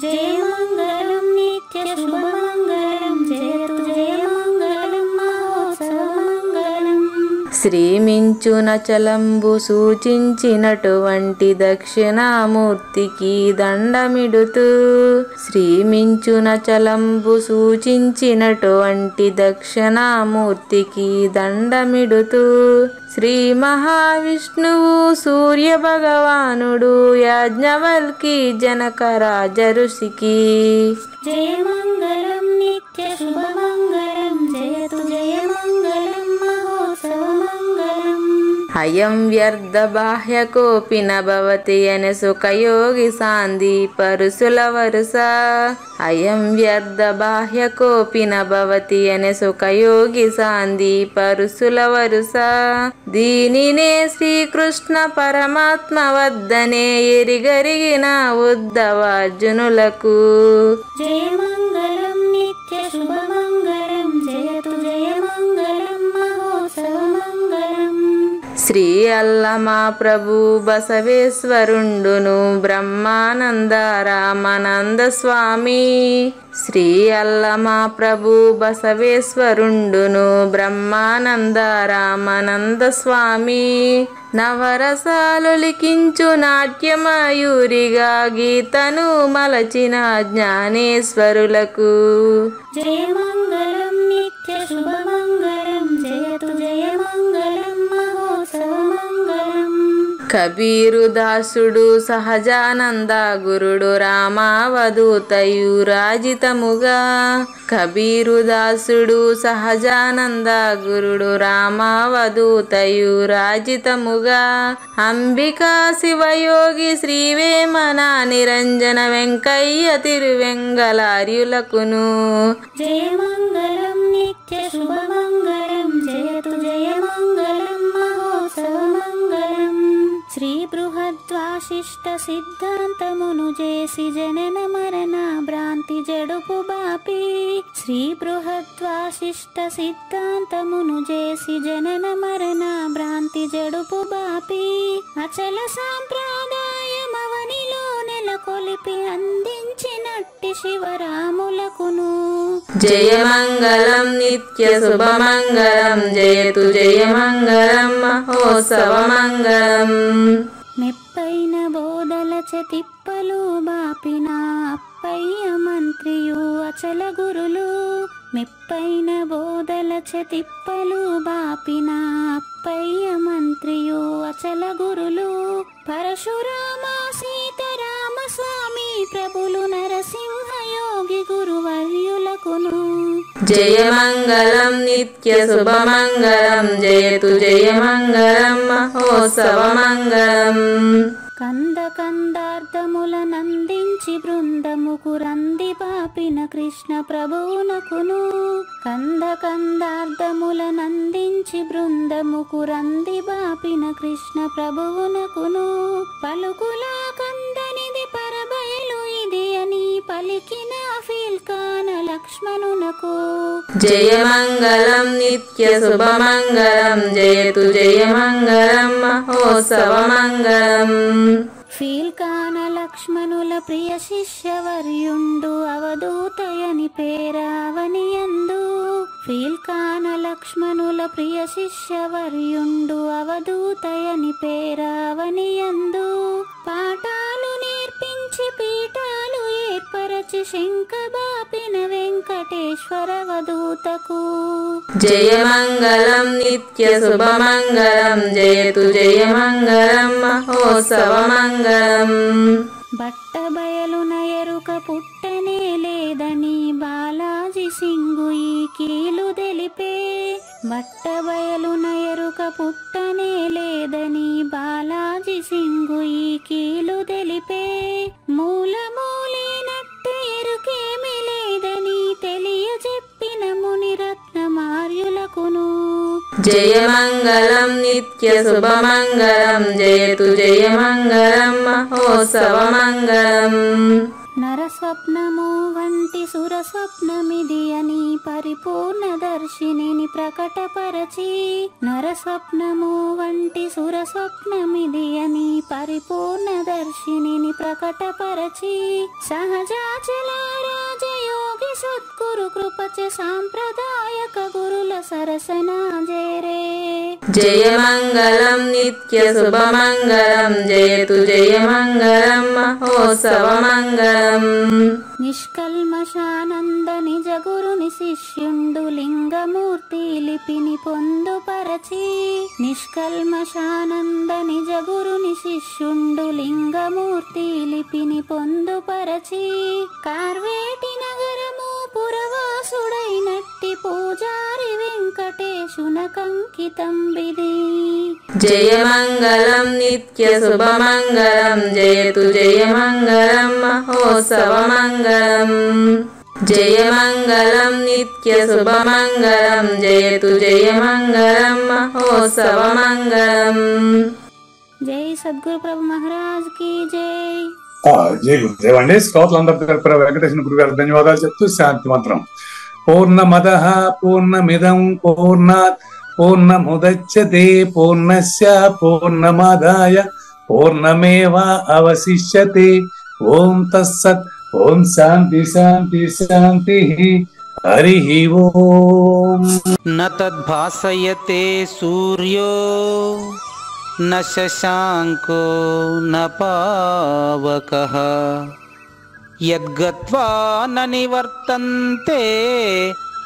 జయ మంగళం నిత్య శుభమంగళం, జయతు జయ మంగళం మహోత్సవ మంగళం. శ్రీమించున చలంబు సూచించినటువంటి దక్షిణామూర్తికి దండమిడుతూ, శ్రీమించున చలంబు సూచించినటువంటి దక్షిణామూర్తికి దండమిడుతూ, శ్రీ మహావిష్ణువు సూర్య భగవానుడు యాజ్ఞవల్కి జనక రాజ ఋషికి. జయ మంగళం నిత్య శుభమంగళం, జయతు జయ మంగళం మహోత్సవ మంగళం. అయం వ్యర్థ బాహ్య కోపి నభవతి అనే సుఖయోగి సాంది పరుసుల వరుస. అయం వ్యర్థ బాహ్య కోపి నభవతి అనే సుఖయోగి సాంది పరుసుల వరుస. దీనినే శ్రీకృష్ణ పరమాత్మ వద్దనే ఎరిగరిగిన ఉద్ధవార్జునులకు. జయ మంగళం నిత్య శుభమంగళం, జయతు జయ మంగళం మహోత్సవ మంగళం. శ్రీ అల్లమా ప్రభు బసవేశ్వరుండును బ్రహ్మానంద రామానంద స్వామి. శ్రీ అల్లమా ప్రభు బసవేశ్వరుండును బ్రహ్మానంద రామానంద స్వామి. నవరసాలు లిఖించు నాట్యమయూరిగా గీతను మలచిన జ్ఞానేశ్వరులకు. జయ మంగళం నిత్య శుభమంగళం, జయతు జయ మంగళం మహోత్సవ మంగళం. కబీరు దాసుడు సహజానంద గురుడు రామావధూతయు రాజితముగా. కబీరు దాసుడు సహజానంద గురుడు రామావధూతయు రాజితముగా. అంబికా శివయోగి శ్రీవేమన నిరంజన వెంకయ్య తిరువెంగళార్యులకును. జయ మంగళం నిత్య శుభమంగళం, జయతు జయ మంగళం మహోత్సవ మంగళం. శ్రీ బృహద్వాశిష్ట సిద్ధాంతమును చేసి జనన మరణ భ్రాంతి జడుపు బాపి. శ్రీ బృహద్వాశిష్ట సిద్ధాంతమును చేసి జనన మరణ భ్రాంతి జడుపు బాపి. అచల సాంప్రదాయమవనిలో నెలకొ కొలిపి అందించినట్టి శివరాములకును జయమంగళం నిత్య శుభమంగళం జయతు జయమంగళం మహోత్సవమంగళం. మెప్పైన బోధలచ తిప్పలు బాపిన అప్పయ్య మంత్రియు అచల గురులు మెప్పైన బోధలచ తిప్పలు బాపిన అప్పయ్య మంత్రియు అచల గురులు పరశురామ సీతారామ స్వామి ప్రభులు నరసింహ యోగి గురువర్యులకును జయమంగళం నిత్య శుభమంగళం జయతు జయమంగళం మహోత్సవమంగళం. కంద కందార్థములనందించి బృందముకు రంది పాపిన కృష్ణ ప్రభువునకును కంద కందార్థములనందించి బృందముకు రంది బాపిన కృష్ణ ప్రభువునకును పలుకులా కందనిది పరబయలు ఇది అని పలికిన ఫీల్కాన లక్ష్మణునకు జయమంగళం నిత్య శుభమంగళం జయతు జయమంగళం మహోత్సవమంగళం. ఫీల్కాన లక్ష్మణుల ప్రియ శిష్యవర్యుండు అవధూతయని పేరావనియందు ఫీల్కాన లక్ష్మణుల ప్రియ శిష్యవర్యుండు అవధూతయని పేరావనియందు పాఠాలు నేర్పించి పీఠాలు ఏర్పరచి శంఖబాపిన వెంకటేశ్వర వధూతకు జయమంగళం నిత్య శుభమంగళం జయతు జయమంగళం మహోత్సవమంగళం. బట్టబయలున ఎరుక పుట్టనే లేదని బాలాజీ సింగు ఈ కీలు తెలిపే బట్టబయలున ఎరుక పుట్టనే లేదని బాలాజీ సింగు ఈ కీలు తెలిపే మూలమూలేనట్టు ఎరుకేమి లేదని తెలియజెప్పిన మునిరత్నమార్యులకును జయమంగళం నిత్య శుభమంగళం జయతు జయమంగళం మహోత్సవమంగళం. నరస్వప్నము వంటి సురస్వప్నమిది అని పరిపూర్ణ దర్శినిని ప్రకటపరచి నరస్వప్నము వంటి సురస్వప్నమిది అని పరిపూర్ణ దర్శినిని ప్రకటపరచి సహజాచల రాజయోగి సద్గురు కృపచ సాంప్రదాయక గురుల సరసనాజేరే జయమంగళం నిత్య శుభమంగళం జయతు జయమంగళం మహోత్సవమంగళం. నిష్కల్మషానంద నిజ గురుని శిష్యుండు లింగమూర్తి లిపిని పొందుపరచి నిష్కల్మషానంద నిజ గురుని శిష్యుండు లింగమూర్తి లిపిని పొందుపరచి కార్వేటి నగరము పురవాసుడైనట్టి పూజారి వెంకటేశునకంకితం విధి జయమంగళం నిత్య శుభమంగళం జయతు జయమంగళం మహోత్సవమంగళం. జయమంగళం నిత్య శుభమంగళం జయతు జయమంగళం మహోత్సవమంగళం. జై సద్గురు ప్రభు మహారాజ్ కి జై. జై గురుదేవ్ అండి. శ్రోతలందరి తరపున వెంకటేశ్వర గురు గారు ధన్యవాదాలు చెప్తూ శాంతి మంత్రం. పూర్ణమదః పూర్ణమిదం పూర్ణాత్ పూర్ణముదచ్యతే పూర్ణస్య పూర్ణమాదాయ పూర్ణమేవా అవశిష్యతే. ఓం తత్సత్. ఓం శాంతి శాంతి శాంతి. హరి ఓం. న తద్భాసయతే సూర్యో న శశాంకో న పావకః యద్గత్వా న నివర్తంతే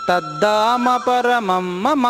తద్ధామ పరమం మమ.